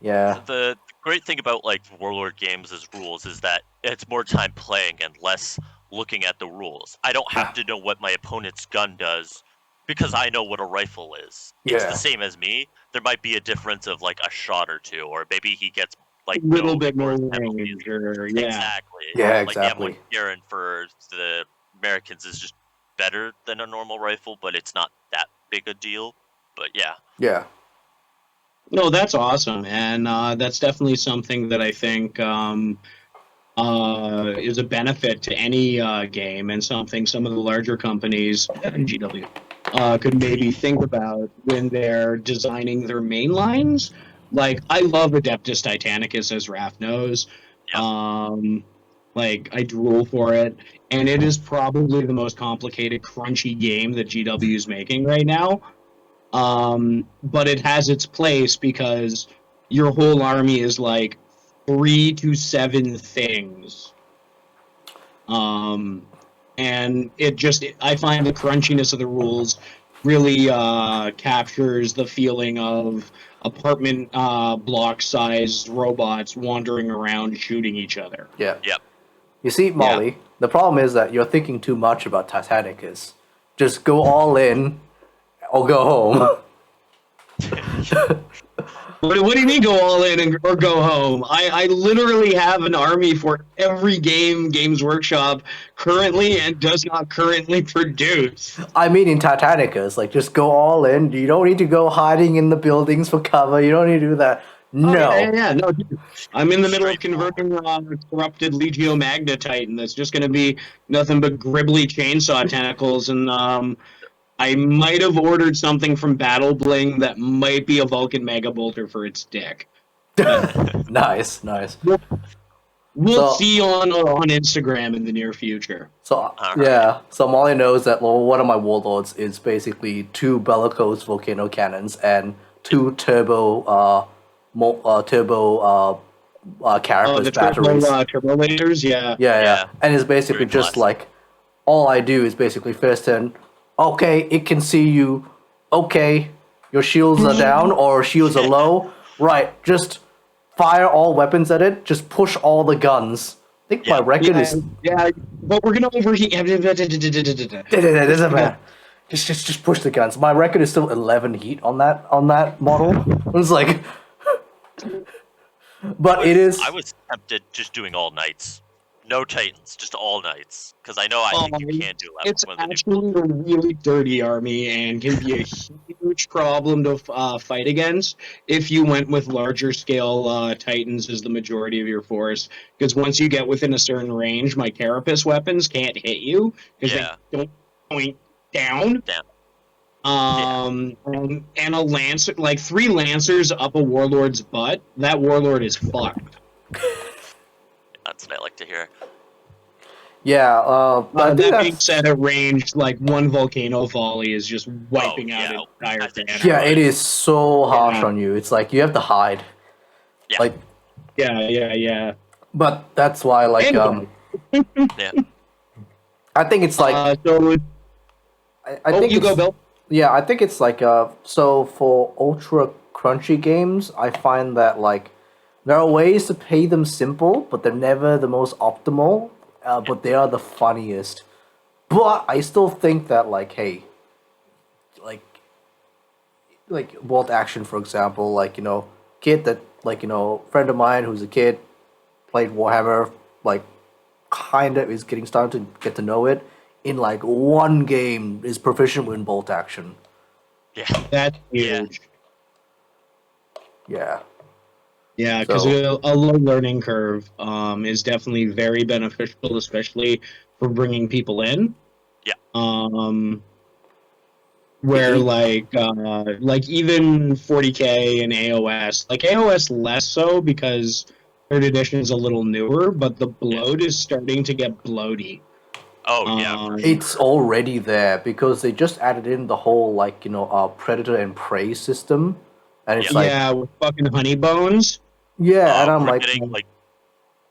Yeah. The great thing about like Warlord games' rules is that it's more time playing and less looking at the rules. I don't have to know what my opponent's gun does because I know what a rifle is. It's Yeah. the same as me. There might be a difference of like a shot or two, or maybe he gets like A little no bit more force penalties. range, or yeah. Exactly. Yeah, Like the exactly. M1 Garand for the Americans is just better than a normal rifle, but it's not that big a deal. But yeah. Yeah. No, that's awesome, and that's definitely something that I think is a benefit to any game, and something some of the larger companies, GW, could maybe think about when they're designing their main lines. Like, I love Adeptus Titanicus, as Raph knows. Yep. Like, I drool for it, and it is probably the most complicated, crunchy game that GW is making right now. But it has its place because your whole army is like 3 to 7 things. And I find the crunchiness of the rules really captures the feeling of apartment block-sized robots wandering around shooting each other. Yeah. Yep. You see, Molly, the problem is that you're thinking too much about Titanicus. Just go all in or go home. What do you mean go all in or go home? I literally have an army for every game Games Workshop currently and does not currently produce. I mean, in Titanicus, like, just go all in. You don't need to go hiding in the buildings for cover. You don't need to do that. No. No. Dude. I'm in the middle of converting a corrupted Legio Magna Titan that's just going to be nothing but gribbly chainsaw tentacles, and I might have ordered something from Battle Bling that might be a Vulcan Mega Bolter for its dick. Nice. We'll So- see on Instagram in the near future. So, Alright. yeah. So Molly knows that, well, one of my warlords is basically 2 bellicose volcano cannons and 2 turbo carapace The batteries. turbo lasers, yeah. Yeah. And it's basically Very just classic. like, all I do is basically first turn, okay, it can see you, okay, your shields are down or shields are low, right, just fire all weapons at it, just push all the guns. I think my record is... Yeah, but we're gonna overheat. It doesn't matter. Just push the guns. My record is still 11 heat on that model. It's like... But it is... I was tempted just doing all knights No Titans, just all Knights. Because I know I think you can do that It's with one of the actually a really dirty army and can be a huge problem to fight against if you went with larger scale Titans as the majority of your force. Because once you get within a certain range, my Carapace weapons can't hit you because Yeah. they don't point down. Damn. And a lancer, like 3 lancers up a warlord's butt, that warlord is fucked. That's what I like to hear. Yeah, but I think That that's, being said, at range, like 1 volcano volley is just wiping out an entire I think banner. yeah, it is so harsh Yeah. on you. It's like you have to hide. Yeah. Like, Yeah. but that's why, like, Anyway. Yeah. I think it's like So, I think you it's, go, Bill. Yeah, I think it's like so for ultra crunchy games, I find that like there are ways to pay them simple, but they're never the most optimal. But they are the funniest. But I still think that like, hey, like bolt action, for example, like kid that like friend of mine who's a kid played Warhammer, like kind of is getting started to get to know it. In like one game, is proficient in bolt action. Yeah. That's Yeah. huge. Yeah. Yeah, because So- a low learning curve is definitely very beneficial, especially for bringing people in. Yeah. Where like even 40K and AOS, like AOS less so because third edition is a little newer, but the bloat is starting to get bloaty. Oh yeah. For sure. It's already there because they just added in the whole like predator and prey system, and it's like Yeah, with fucking honey bones. yeah, and I'm We're like getting like.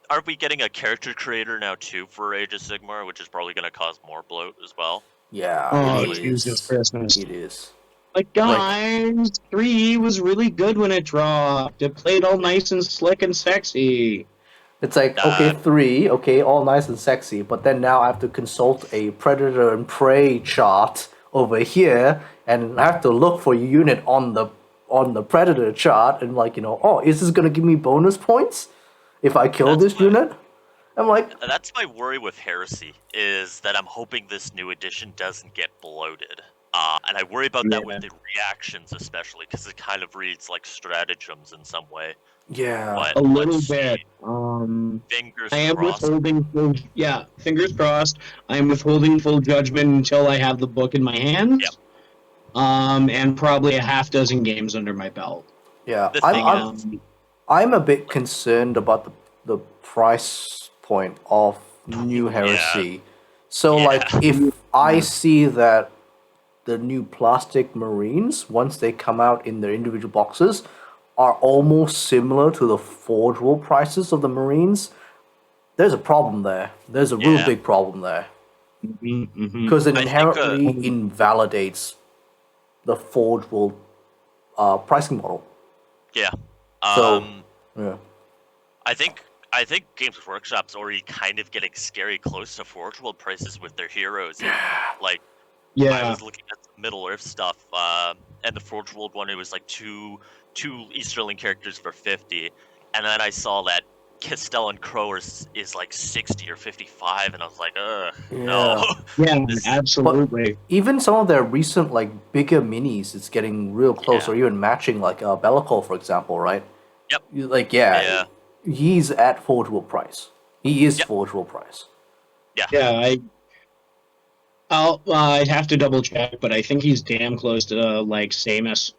Aren't we getting a character creator now too for Age of Sigmar, which is probably going to cause more bloat as well? yeah, Oh, it Jesus is. Christmas. It is. Like, guys, 3 was really good when it dropped. It played all nice and slick and sexy. It's like okay, 3, okay, all nice and sexy, but then now I have to consult a predator and prey chart over here, and I have to look for a unit on the predator chart, and like oh, is this gonna give me bonus points if I kill That's this unit? I'm like, That's my worry with Heresy, is that I'm hoping this new edition doesn't get bloated. And I worry about that with the reactions, especially, because it kind of reads like stratagems in some way. yeah, But A little let's bit. see. Fingers I am crossed. withholding full, fingers crossed. I am withholding full judgment until I have the book in my hands. Yep. And probably a half dozen games under my belt. yeah. The thing is, I'm a bit concerned about the price point of New Heresy. So Yeah. like if I see that the new plastic Marines, once they come out in their individual boxes, are almost similar to the Forge World prices of the Marines, there's a problem there. There's a real Yeah. big problem there. Mm-hmm. Because it I think, inherently invalidates the Forge World pricing model. yeah. So, yeah. I think Games Workshop's already kind of getting scary close to Forge World prices with their heroes. And, like, I Yeah. was looking at the Middle Earth stuff, and the Forge World one, it was like two Easterling characters for 50, and then I saw that Castellan Crow is like 60 or 55, and I was like, no. Yeah, This- absolutely. Even some of their recent like bigger minis, it's getting real close, Yeah. or even matching like Bellicor, for example, right? Yep. Like Yeah. he's at Forge World price. He is Yep. Forge World price. Yeah, I'd have to double check, but I think he's damn close to like Samus.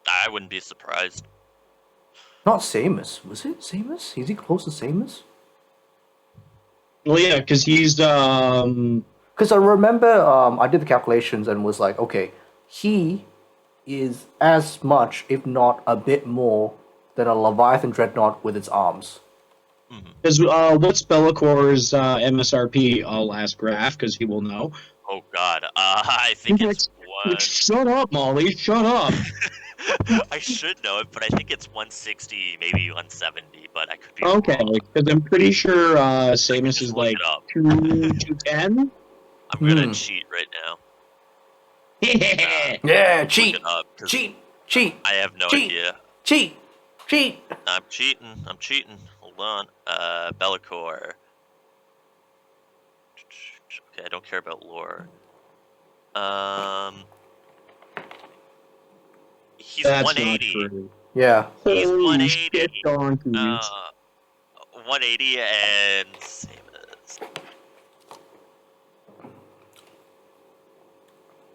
I wouldn't be surprised. Not Samus. Was it Samus? Is he close to Samus? Well, yeah, because he's Because I remember I did the calculations and was like, okay, he is as much, if not a bit more, than a Leviathan Dreadnought with its arms. Because what's Bellacor's MSRP? I'll ask Graf because he will know. Oh God, I think it's one. Shut up, Molly. Shut up. I should know it, but I think it's 160, maybe 170. But I could be Okay, wrong. because I'm pretty sure Samus Just is look like it up. 210. I'm gonna cheat right now. Yeah, Look cheat, it up, 'cause cheat, I have no cheat. idea. cheat. I'm cheating. Hold on. Bellacore. Okay, I don't care about lore. He's That's 180. not true. Yeah. He's Holy 180. shit, donkeys. 180 and same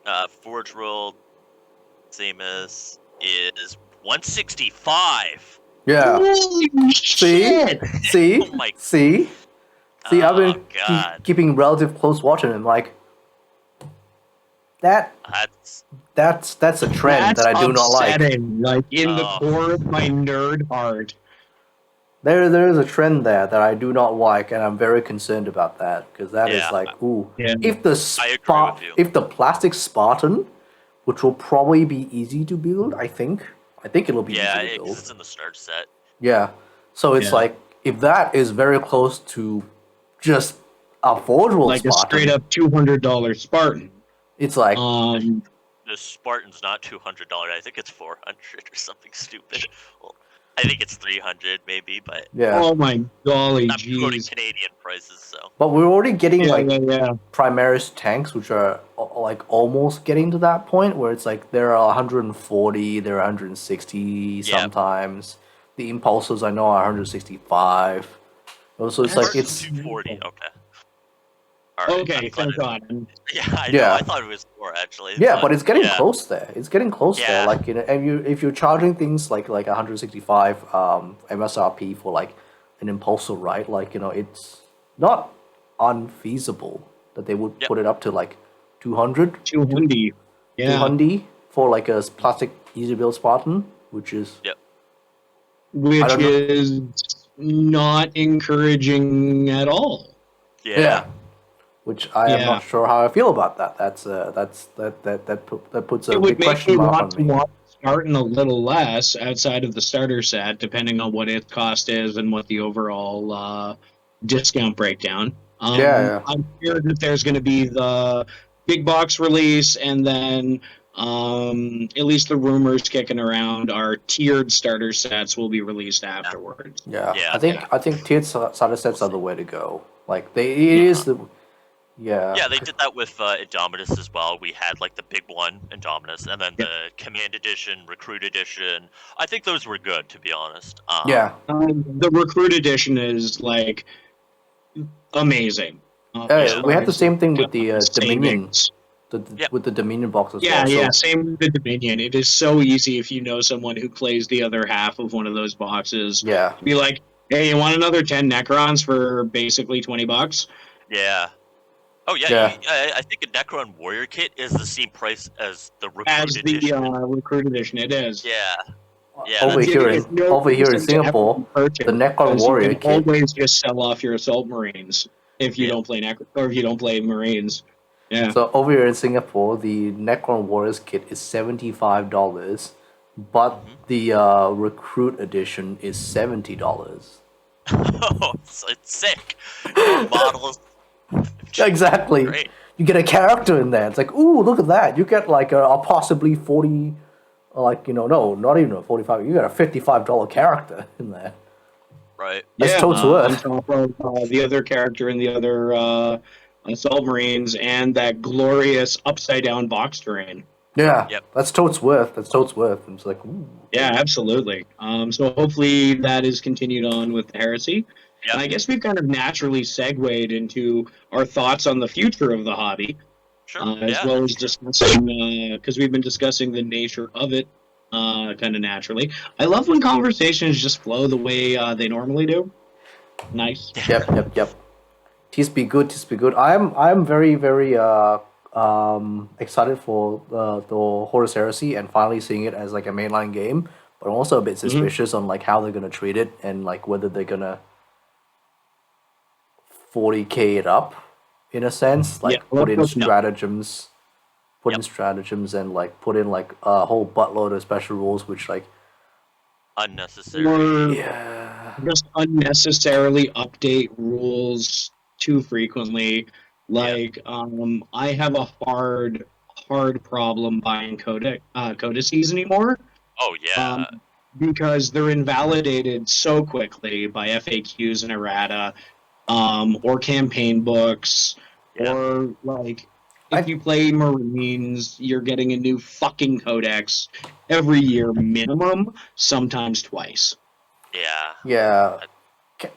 as Forge World, same as is 165. Yeah. Holy shit! See? Oh my. See? See, I've Oh been god. keeping relative close watch on him. Like that. That's a trend That's that I do not like. upsetting. Like in the Oh. core of my nerd heart. There is a trend there that I do not like, and I'm very concerned about that because that is Yeah. like, ooh, Yeah. if the I agree with you. if the plastic Spartan, which will probably be easy to build, I think it'll be Yeah, easy to because build. it's in the starter set. Yeah, so it's Yeah. like if that is very close to just a Forge World Like a Spartan, straight up $200 Spartan. it's like The Spartan's not $200. I think it's 400 or something stupid. Well, I think it's 300 maybe, but yeah. Oh my golly, I'm quoting jeez. Canadian prices, so But we're already getting Yeah, like yeah. Primaris tanks, which are like almost getting to that point where it's like there are 140, there are 160 Yeah. sometimes. The impulses I know are 165. So it's like Spartan's it's 240. Okay. All right. Okay, I'm glad thank God. Yeah, I know. Yeah. I thought it was 4 actually. yeah, but it's getting yeah. close there. It's getting close there. Yeah. Like and if you're charging things like 165 MSRP for like an impulsor, right? Like it's not unfeasible that they would Yep. put it up to like 200. 200. Yeah. 200 for like a plastic easy build Spartan, which is I Which don't know. is not encouraging at all. Yeah. which I am Yeah. not sure how I feel about that. That puts a It big would make question me mark want on to me. watch Spartan a little less outside of the starter set, depending on what its cost is and what the overall discount breakdown. Yeah. I'm sure that there's going to be the big box release, and then at least the rumors kicking around are tiered starter sets will be released afterwards. Yeah, Yeah. I think tiered starter sets are the way to go. Like it is the Yeah, they did that with Indominus as well. We had like the big one, Indominus, and then the Command Edition, Recruit Edition. I think those were good, to be honest. yeah. The Recruit Edition is like amazing. We had the same thing with the Dominion, savings. with the Dominion box as Yeah, well. yeah, So, same with the Dominion. It is so easy if you know someone who plays the other half of one of those boxes. yeah, Be like, hey, you want another 10 Necrons for basically $20? Yeah. Oh yeah, Yeah. I think a Necron Warrior kit is the same price as the Recruit As the Edition. Recruit Edition, it is. Yeah. Yeah. over that's here it. in over here in Singapore, the Necron Warrior you can kit. always just sell off your Assault Marines if you Yeah. don't play or if you don't play Marines. Yeah. So over here in Singapore, the Necron Warriors kit is $75, but the Recruit Edition is $70. Oh, it's sick. More models. Exactly. Great. You get a character in there. It's like, ooh, look at that. You get like a possibly 40, like no, not even a 45. You get a $55 character in there. Right. That's totes on worth. top of the other character and the other Assault Marines and that glorious upside down box terrain. Yeah, Yep. that's totes worth. That's totes worth. And it's like, ooh. Yeah, absolutely. So hopefully that is continued on with the Heresy. Yep. And I guess we've kind of naturally segued into our thoughts on the future of the hobby, Sure. as Yeah. well as discussing, because we've been discussing the nature of it kind of naturally. I love when conversations just flow the way they normally do. Nice. Yep. Teas be good. Teas be good. I'm very excited for the Horus Heresy and finally seeing it as like a mainline game. But I'm also a bit suspicious on like how they're gonna treat it and like whether they're gonna 40k it up in a sense, like Yeah, put in let's hope so. stratagems and like put in like a whole buttload of special rules, which like Unnecessary. Or yeah, just unnecessarily update rules too frequently. Like, I have a hard problem buying codices anymore. Oh yeah. Because they're invalidated so quickly by FAQs and errata, or campaign books, Yeah. Or like if you play Marines, you're getting a new fucking codex every year minimum, sometimes twice. Yeah. Yeah,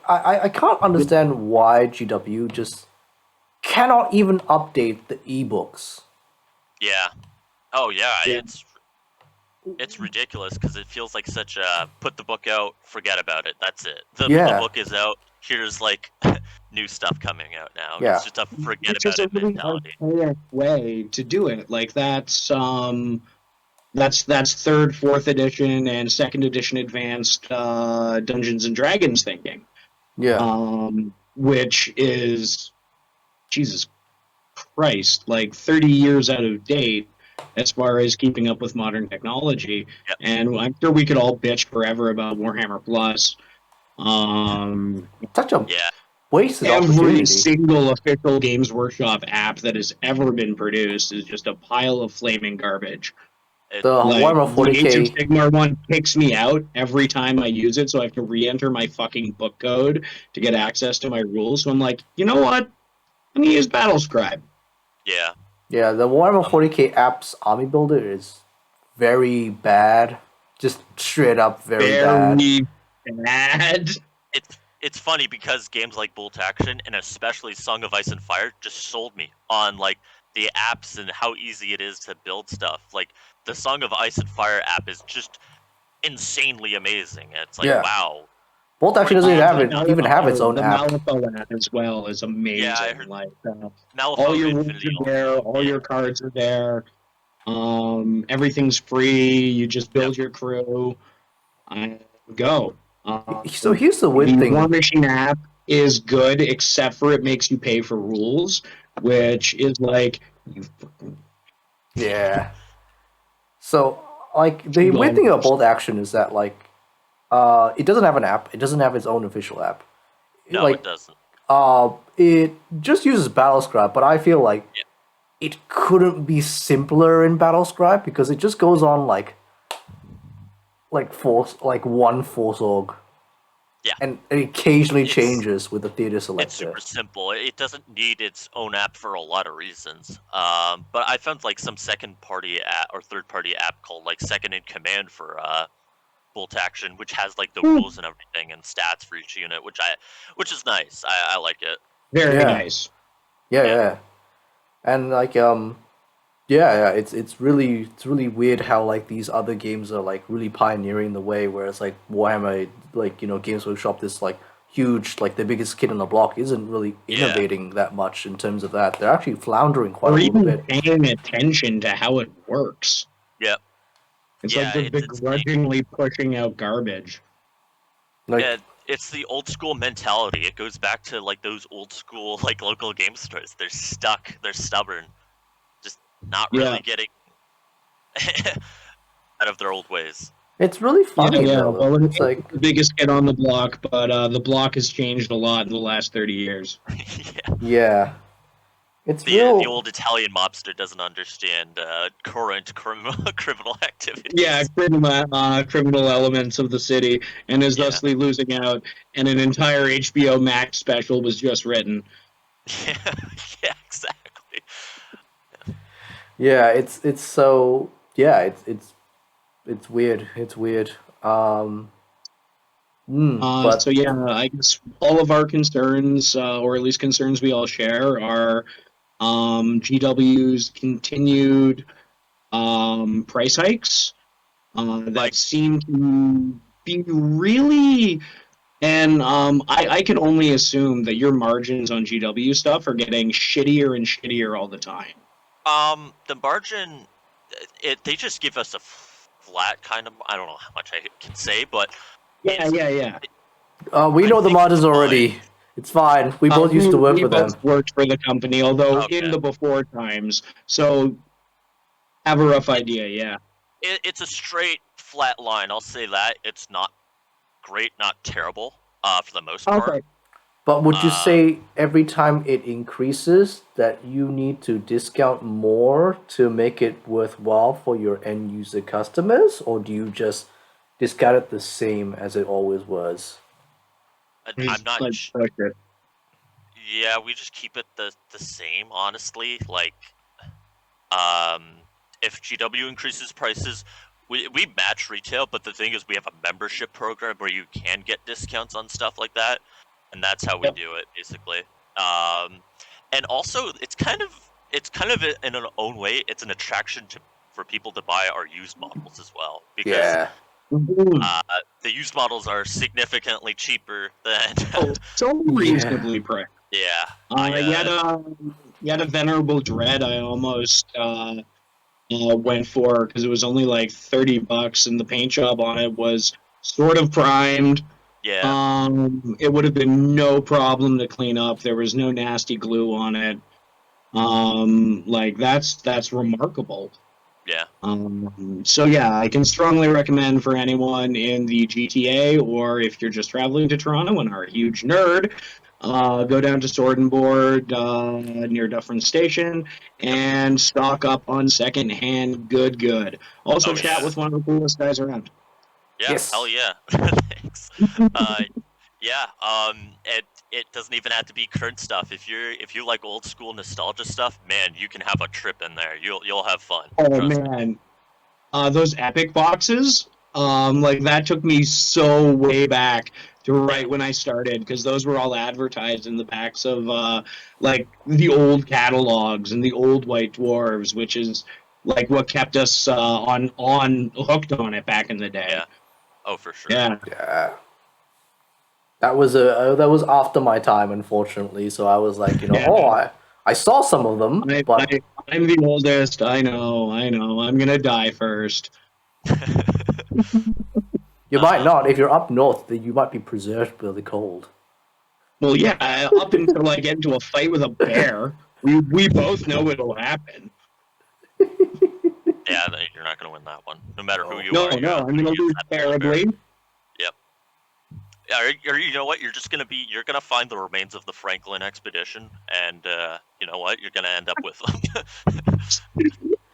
I can't understand why GW just cannot even update the ebooks. Yeah. Oh yeah. Yeah. It's ridiculous because it feels like such a put the book out, forget about it. That's it. The Yeah. book is out. Here's like new stuff coming out now. Yeah. It's just a forget Which is about a it really mentality. archaic way to do it. Like that's third, fourth edition, and second edition advanced Dungeons and Dragons thinking. Yeah. Which is Jesus Christ, like 30 years out of date as far as keeping up with modern technology. Yep. And I'm sure we could all bitch forever about Warhammer Plus. Such a Yeah. wasted Every opportunity. single official Games Workshop app that has ever been produced is just a pile of flaming garbage. The Warhammer The Age of 40k. Sigmar one kicks me out every time I use it, so I have to re-enter my fucking book code to get access to my rules. So I'm like, you know what? I'm gonna use Battlescribe. Yeah. Yeah, the Warhammer 40k app's army builder is very bad. Just straight up very bad. Very bad. It's funny because games like Bolt Action and especially Song of Ice and Fire just sold me on like the apps and how easy it is to build stuff. Like the Song of Ice and Fire app is just insanely amazing. It's like Yeah. wow. Bolt actually doesn't even have its own the app. Malifaux app as well is amazing. Yeah, I heard like Malifaux all your rules Infinity are there, also. all your cards are there. Everything's free. You just build your crew and go. So here's the weird thing. War Machine app is good, except for it makes you pay for rules, which is like you fucking Yeah. So like the weird thing about Bolt Action is that like it doesn't have an app. It doesn't have its own official app. No, like, it doesn't. It just uses Battlescribe, but I feel like it couldn't be simpler in Battlescribe because it just goes on like one force org. Yeah. And it occasionally changes with the theater selector. It's super simple. It doesn't need its own app for a lot of reasons. But I found like some second party app or third party app called like Second in Command for Bolt Action, which has like the rules and everything and stats for each unit, which is nice. I like it. very Yeah. nice. Yeah. And like it's really weird how like these other games are like really pioneering the way, whereas like Warhammer, like Games Workshop, this like huge, like the biggest kid on the block, isn't really innovating that much in terms of that. They're actually floundering quite Or a little even bit. paying attention to how it works. Yep. It's Yeah, like they're it's insane. begrudgingly pushing out garbage. Like Yeah, it's the old school mentality. It goes back to like those old school like local game stores. They're stuck. They're stubborn. Just not really getting out of their old ways. it's really funny though. Well, It's like the biggest kid on the block, but the block has changed a lot in the last 30 years. yeah, it's The real. old Italian mobster doesn't understand current criminal activities. Yeah, criminal elements of the city, and is thusly losing out. And an entire HBO Max special was just written. Yeah, exactly. Yeah, it's so it's weird. It's weird. But So yeah, I guess all of our concerns, or at least concerns we all share, are GW's continued price hikes that seem to be really. And I can only assume that your margins on GW stuff are getting shittier and shittier all the time. The margin, they just give us a flat kind of. I don't know how much I can say, but Yeah. we know the think margins it's already. It's fine. We both used to work for them. We both worked for the company, although in the before times. So have a rough idea, yeah. It's a straight flat line. I'll say that it's not great, not terrible, for the most part. Okay. But would you say every time it increases that you need to discount more to make it worthwhile for your end user customers, or do you just discount it the same as it always was? I'm not. Yeah, we just keep it the same, honestly. Like, if GW increases prices, we match retail, but the thing is we have a membership program where you can get discounts on stuff like that, and that's how we Yep. do it, basically. And also it's kind of in an own way, it's an attraction for people to buy our used models as well, because Yeah. the used models are significantly cheaper than Oh, so reasonably priced. yeah. You had a Venerable Dread I almost went for because it was only like $30 and the paint job on it was sort of primed. Yeah. It would have been no problem to clean up. There was no nasty glue on it. Like that's remarkable. Yeah. So yeah, I can strongly recommend for anyone in the GTA, or if you're just traveling to Toronto and are a huge nerd, go down to Sword and Board near Dufferin Station and stock up on secondhand good. Also, Oh, chat yeah. with one of the coolest guys around. Yeah, Yes. hell yeah. Thanks. Yeah, it doesn't even have to be current stuff. If you like old school nostalgia stuff, man, you can have a trip in there. You'll have fun. Oh Trust me. man, those epic boxes, like that took me so way back to right when I started because those were all advertised in the packs of like the old catalogs and the old White Dwarves, which is like what kept us on hooked on it back in the day. Yeah. Oh, for sure. Yeah. Yeah. That was after my time, unfortunately. So I was like, Yeah. I saw some of them, but I'm the oldest. I know. I'm gonna die first. you might not. If you're up north, then you might be preserved by the cold. Well, yeah, up until I get into a fight with a bear, we both know it'll happen. Yeah, you're not gonna win that one, no matter who you No, are. I'm gonna lose terribly. Yep. Yeah, or you know what? You're gonna find the remains of the Franklin expedition, and you know what? You're gonna end up with them.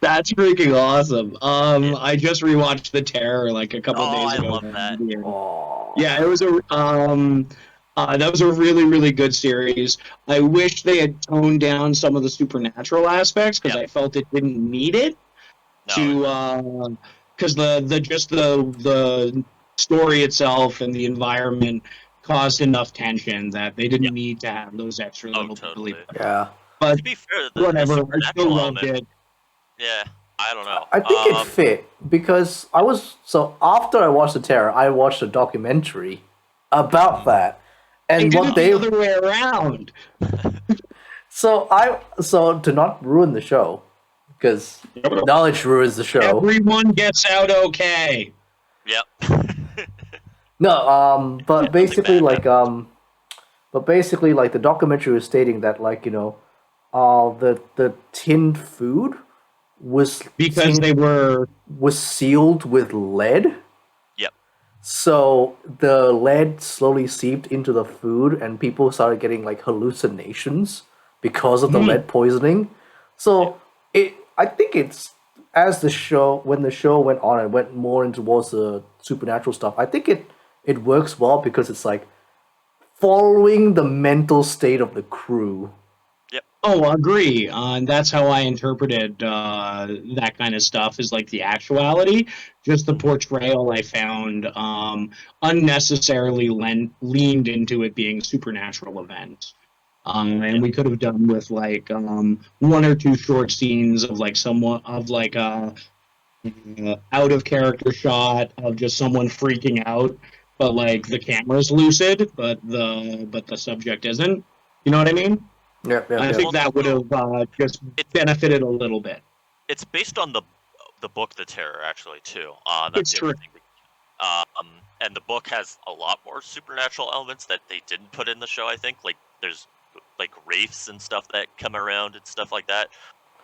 That's freaking awesome. I just rewatched The Terror like a couple days ago. I love that. Oh. Yeah, it was that was a really, really good series. I wish they had toned down some of the supernatural aspects because I felt it didn't need it because the story itself and the environment caused enough tension that they didn't need to have those extra little totally. Yeah. But to be fair, whatever, the I still loved element, it. yeah, I don't know. I think it fit because after I watched The Terror, I watched a documentary about that, and Did what it they the other way around. so to not ruin the show, because knowledge ruins the show. Everyone gets out okay. Yep. No, but basically the documentary was stating that the tinned food was they was sealed with lead. Yep. So the lead slowly seeped into the food, and people started getting like hallucinations because of the lead poisoning. So I think it's when the show went on and went more towards the supernatural stuff. I think it works well because it's like following the mental state of the crew. Yep. Oh, agree. And that's how I interpreted that kind of stuff is like the actuality. Just the portrayal I found unnecessarily leaned into it being supernatural events. And we could have done with like one or two short scenes of like out of character shot of just someone freaking out, but like the camera's lucid, but the subject isn't. You know what I mean? Yep. I think that would have just benefited a little bit. It's based on the book The Terror, actually, too. It's true. And the book has a lot more supernatural elements that they didn't put in the show, I think. Like, there's like wraiths and stuff that come around and stuff like that.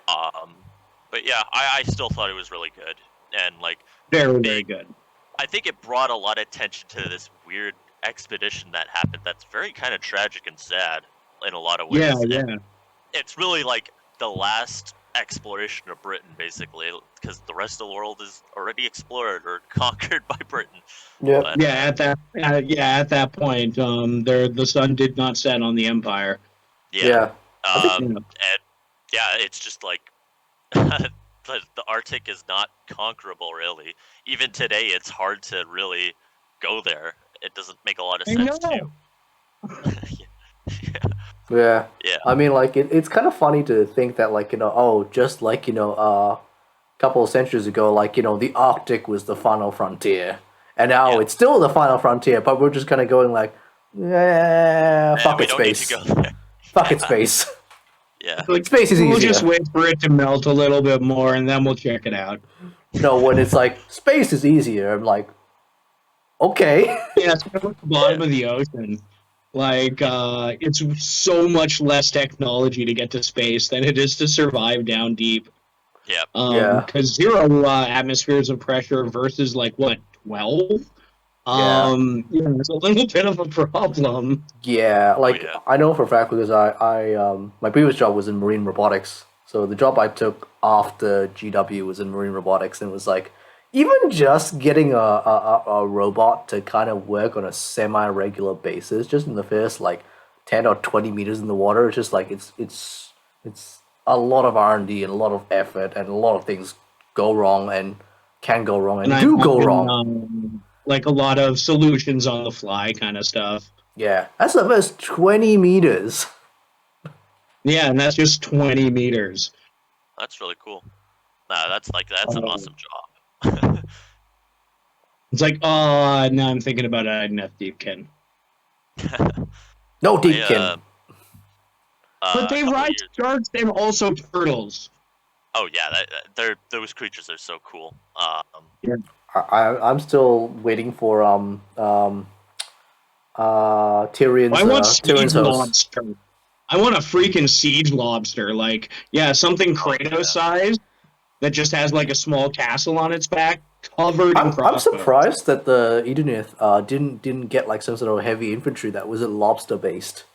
But yeah, I still thought it was really good. And like very, very good. I think it brought a lot of attention to this weird expedition that happened that's very kind of tragic and sad in a lot of ways. Yeah. And it's really like the last exploration of Britain, basically, because the rest of the world is already explored or conquered by Britain. Yeah. At that point, the sun did not set on the empire. Yeah. And yeah, it's just like the Arctic is not conquerable, really. Even today, it's hard to really go there. It doesn't make a lot of I sense know. to. Yeah. Yeah. I mean, like, it's kind of funny to think that, like, just like, a couple of centuries ago, like, the Arctic was the final frontier. And now Yeah. it's still the final frontier, but we're just kind of going like, yeah, fuck we it, don't need space. to go there. Fuck it, space. Yeah. Like, Space is we'll easier. just wait for it to melt a little bit more, and then we'll check it out. No, when it's like, space is easier, I'm like, okay. Yeah, it's at the bottom of the ocean. Like, it's so much less technology to get to space than it is to survive down deep. Yeah. Yeah. Because 0 atmospheres of pressure versus, like, what, 12? Yeah. It's a little bit of a problem. Yeah, like yeah. I know for a fact because I my previous job was in marine robotics. So the job I took after GW was in marine robotics, and it was like even just getting a robot to kind of work on a semi-regular basis, just in the first like 10 or 20 meters in the water, it's just like it's a lot of R&D and a lot of effort, and a lot of things go wrong and can go wrong and And do go imagine, wrong. like, a lot of solutions on the fly kind of stuff. Yeah, that's the first 20 meters. Yeah, and that's just 20 meters. That's really cool. Nah, that's an Oh. awesome job. It's like, oh, now I'm thinking about enough Deepkin. No Deepkin. But they ride sharks and also turtles. Oh yeah, those creatures are so cool. I'm still waiting for Tyrion's I want Tyrion's siege host. lobster. I want a freaking siege lobster. Like, yeah, something Kratos sized that just has like a small castle on its back covered in I'm crossbows. surprised that the Edunith didn't get like some sort of heavy infantry that was lobster based.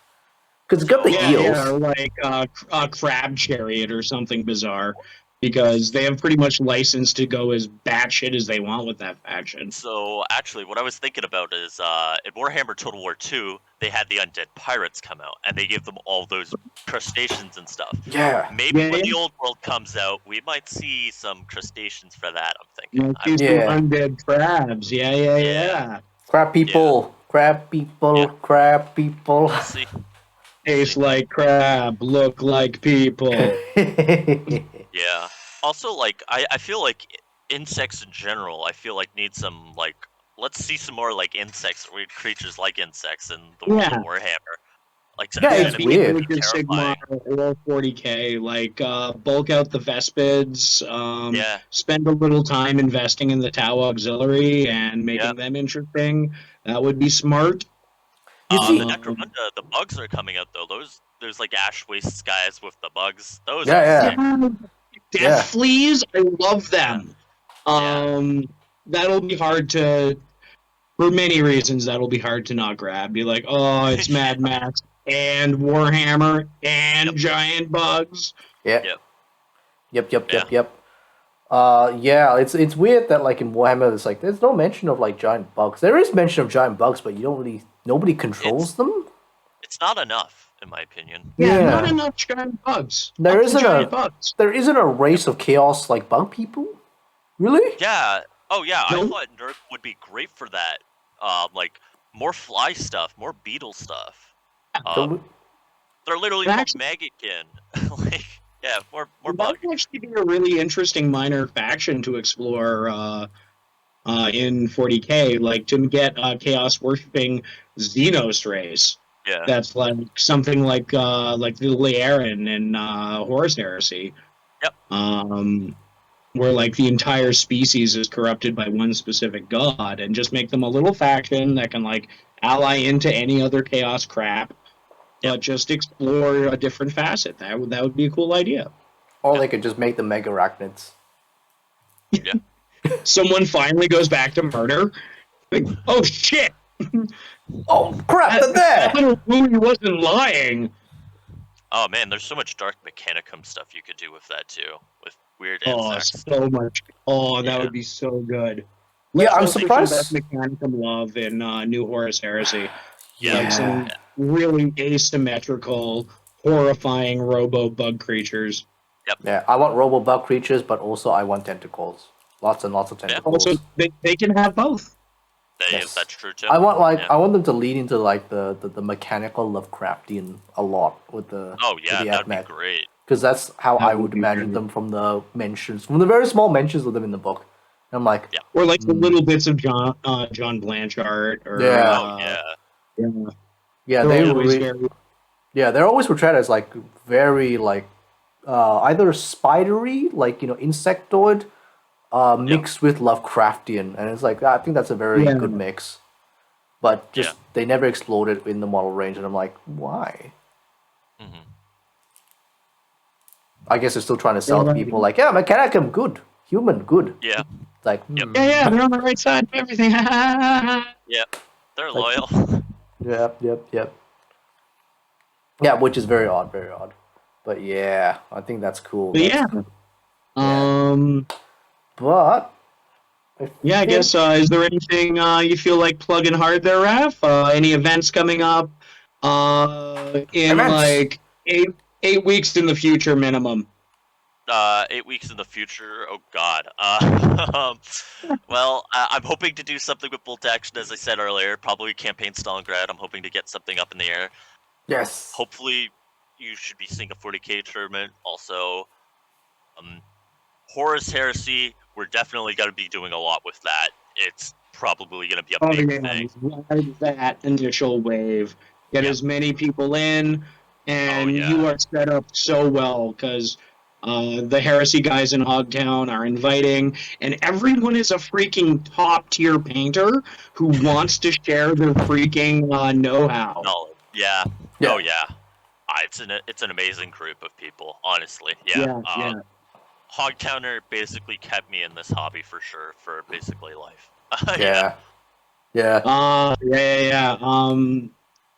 Because it's got the eels. Yeah, or like a crab chariot or something bizarre. Because they have pretty much license to go as batshit as they want with that faction. So actually, what I was thinking about is in Warhammer Total War 2, they had the undead pirates come out, and they gave them all those crustaceans and stuff. Yeah. Maybe when the old world comes out, we might see some crustaceans for that. I'm thinking. Some undead crabs. Yeah. Crab people. Crab people. Yeah. Crab people. We'll see. Taste like crab, look like people. Yeah. Also, like, I feel like insects in general, I feel like need some, like, let's see some more, like, insects, weird creatures like insects in the world of Warhammer. Like, it's weird. Sigmar or 40k, like, bulk out the Vespids, spend a little time investing in the Tau Auxiliary and making them interesting. That would be smart. You see, the Necromunda, the bugs are coming out, though. There's, like, ash waste skies with the bugs. Those are sick. Death fleas, I love them. That'll be hard to, for many reasons, that'll be hard to not grab. Be like, oh, it's Mad Max and Warhammer and giant bugs. Yep. Yeah, it's weird that like in Warhammer, it's like there's no mention of like giant bugs. There is mention of giant bugs, but nobody controls them. It's not enough, in my opinion. Yeah, not enough giant bugs. There isn't a race of chaos like bug people. Really? Yeah. Oh yeah, I thought Nerf would be great for that. Like more fly stuff, more beetle stuff. They're literally called maggotkin. Like, yeah, more bugs. That would actually be a really interesting minor faction to explore in 40k, like to get chaos worshipping Xenos race. Yeah. That's like something like the Laeran and Horus Heresy. Yep. Where like the entire species is corrupted by one specific god, and just make them a little faction that can like ally into any other chaos crap, but just explore a different facet. That would be a cool idea. Or they could just make them mega arachnids. Yeah. Someone finally goes back to murder. Like, oh shit! Oh crap! They're there. Little Louie wasn't lying. Oh man, there's so much dark mechanicum stuff you could do with that too, with weird insects. So much. Oh, that would be so good. Yeah, I'm surprised. Best mechanicum love in New Horus Heresy. Yeah. Like some really asymmetrical, horrifying robo bug creatures. Yeah, I want robo bug creatures, but also I want tentacles. Lots and lots of tentacles. Also, they can have both. Yes. That's true too. I want Yeah. I want them to lead into like the mechanical Lovecraftian a lot with the Oh yeah, with the that'd be AdMech. great. Because that's how That I would would be imagine great. them from the mentions, from the very small mentions of them in the book. And I'm like, Yeah. Or like the little bits of John Blanchard. Or, Yeah. Oh yeah. yeah. yeah, They're they always very. yeah, they're always portrayed as like very like either spidery, like insectoid, mixed with Lovecraftian, and it's like I think that's a very Yeah. good mix. But just they never exploded in the model range, and I'm like, why? hmm I guess they're still trying to sell to Right. people like, yeah, Mechanicum good, human good. Yeah. It's like, Yep. Yeah, they're on the right side of everything. Yeah. They're Like- loyal. Yep. Yeah, which is very odd, very odd. But yeah, I think that's cool. But That's- yeah. But Yeah, I guess, is there anything you feel like plugging hard there, Raph? Any events coming up in Events. like 8 weeks in the future minimum? 8 weeks in the future. Oh God. Well, I'm hoping to do something with Bolt Action, as I said earlier. Probably campaign Stalingrad. I'm hoping to get something up in the air. yes, Hopefully, you should be seeing a 40k tournament. Also, Horus Heresy. We're definitely going to be doing a lot with that. It's probably going to be a big thing. Ride that initial wave. Get Yeah. as many people in, and yeah. you are set up so well because the Heresy guys in Hogtown are inviting, and everyone is a freaking top tier painter who wants to share their freaking know-how. Knowledge. Yeah. Yeah. Oh yeah. It's an amazing group of people. Honestly. Yeah. Yeah. Hogtowner basically kept me in this hobby for sure for basically life. yeah.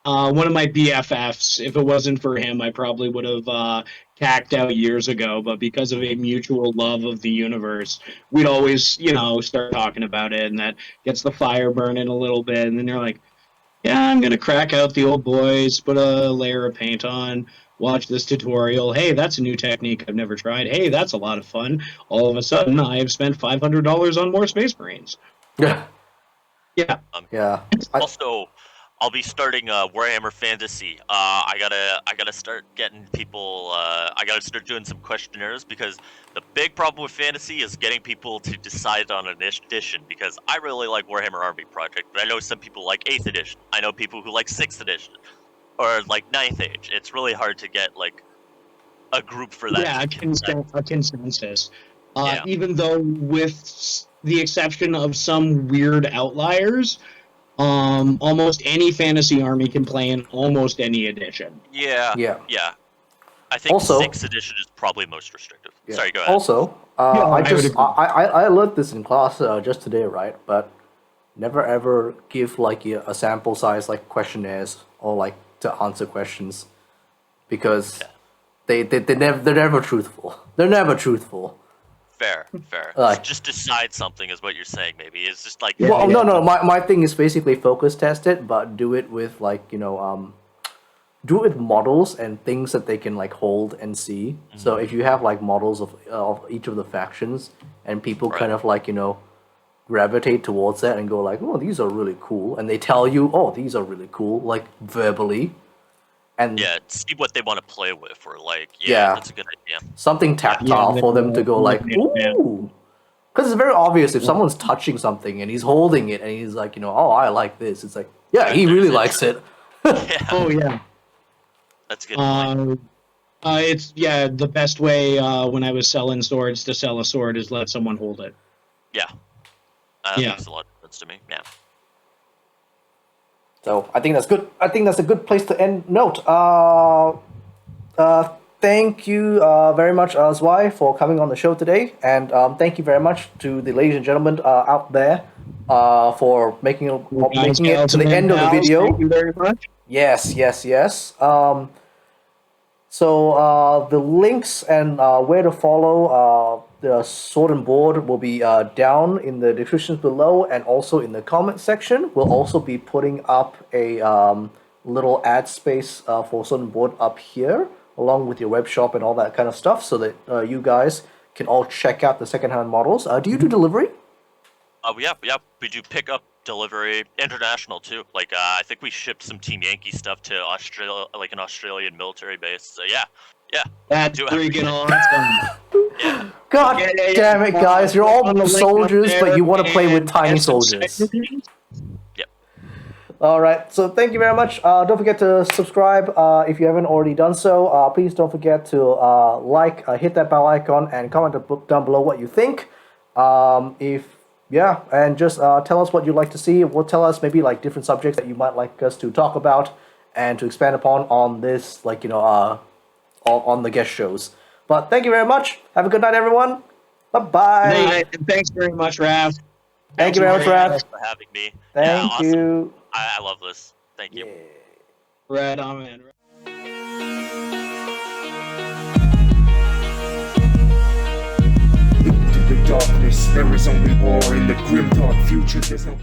One of my BFFs. If it wasn't for him, I probably would have cacked out years ago. But because of a mutual love of the universe, we'd always, start talking about it, and that gets the fire burning a little bit. And then you're like, "Yeah, I'm gonna crack out the old boys, put a layer of paint on, watch this tutorial. Hey, that's a new technique I've never tried. Hey, that's a lot of fun." All of a sudden, I have spent $500 on more Space Marines. Yeah. Yeah. Yeah. Also, I'll be starting Warhammer Fantasy. I gotta start getting people. I gotta start doing some questionnaires because the big problem with fantasy is getting people to decide on an edition. Because I really like Warhammer Army Project, but I know some people like 8th edition. I know people who like 6th edition or like 9th Age. It's really hard to get like a group for that. Yeah, a consensus. Yeah. Even though, with the exception of some weird outliers, almost any fantasy army can play in almost any edition. Yeah. Yeah. I think Also- 6th edition is probably most restrictive. Yeah. Sorry, go ahead. Also, I would agree. I learned this in class just today, right? But never ever give like a sample size like questionnaires or like to answer questions because they're never truthful. They're never truthful. Fair. Like- Just decide something is what you're saying. Maybe it's just like Well, no. My thing is basically focus test it, but do it with like do it with models and things that they can like hold and see. So if you have like models of each of the factions and people kind of like gravitate towards that and go like, oh, these are really cool, and they tell you, oh, these are really cool, like verbally, and yeah, see what they want to play with, or like Yeah. that's a good idea. something tactile Yeah, for them to go like, yeah. ooh. Because it's very obvious if someone's touching something and he's holding it and he's like, oh, I like this. It's like, yeah, he really likes it. Yeah, Oh yeah. that's a good. Point. It's the best way when I was selling swords to sell a sword is let someone hold it. Yeah, that Yeah. makes a lot of sense to me. Yeah. So I think that's good. I think that's a good place to end note. Thank you very much, Zwei, for coming on the show today, and thank you very much to the ladies and gentlemen out there for making it to the end of the video. Thank you very much. Yes. So the links and where to follow the Sword and Board will be down in the descriptions below and also in the comment section. We'll also be putting up a little ad space for Sword and Board up here. along with your web shop and all that kind of stuff, so that you guys can all check out the secondhand models. Do you do delivery? Yeah, we do pick up, delivery, international too. Like, I think we shipped some Team Yankee stuff to Australia, like an Australian military base. So yeah. That's Do freaking everything. awesome. Yeah. God damn it, guys! You're all On the link up soldiers, but there you want to play with and tiny some soldiers. sections. All right, so thank you very much. Don't forget to subscribe if you haven't already done so. Please don't forget to hit that bell icon, and comment down below what you think. And just tell us what you'd like to see. We'll tell us maybe like different subjects that you might like us to talk about and to expand upon on this, on the guest shows. But thank you very much. Have a good night, everyone. Bye-bye. Hey, thanks very much, Raph. Thank you very much, Raph. Thanks for having me. Thank awesome. you. I love this. Thank you. Right on, man. Into the darkness, there is only war in the grim dark future. There's no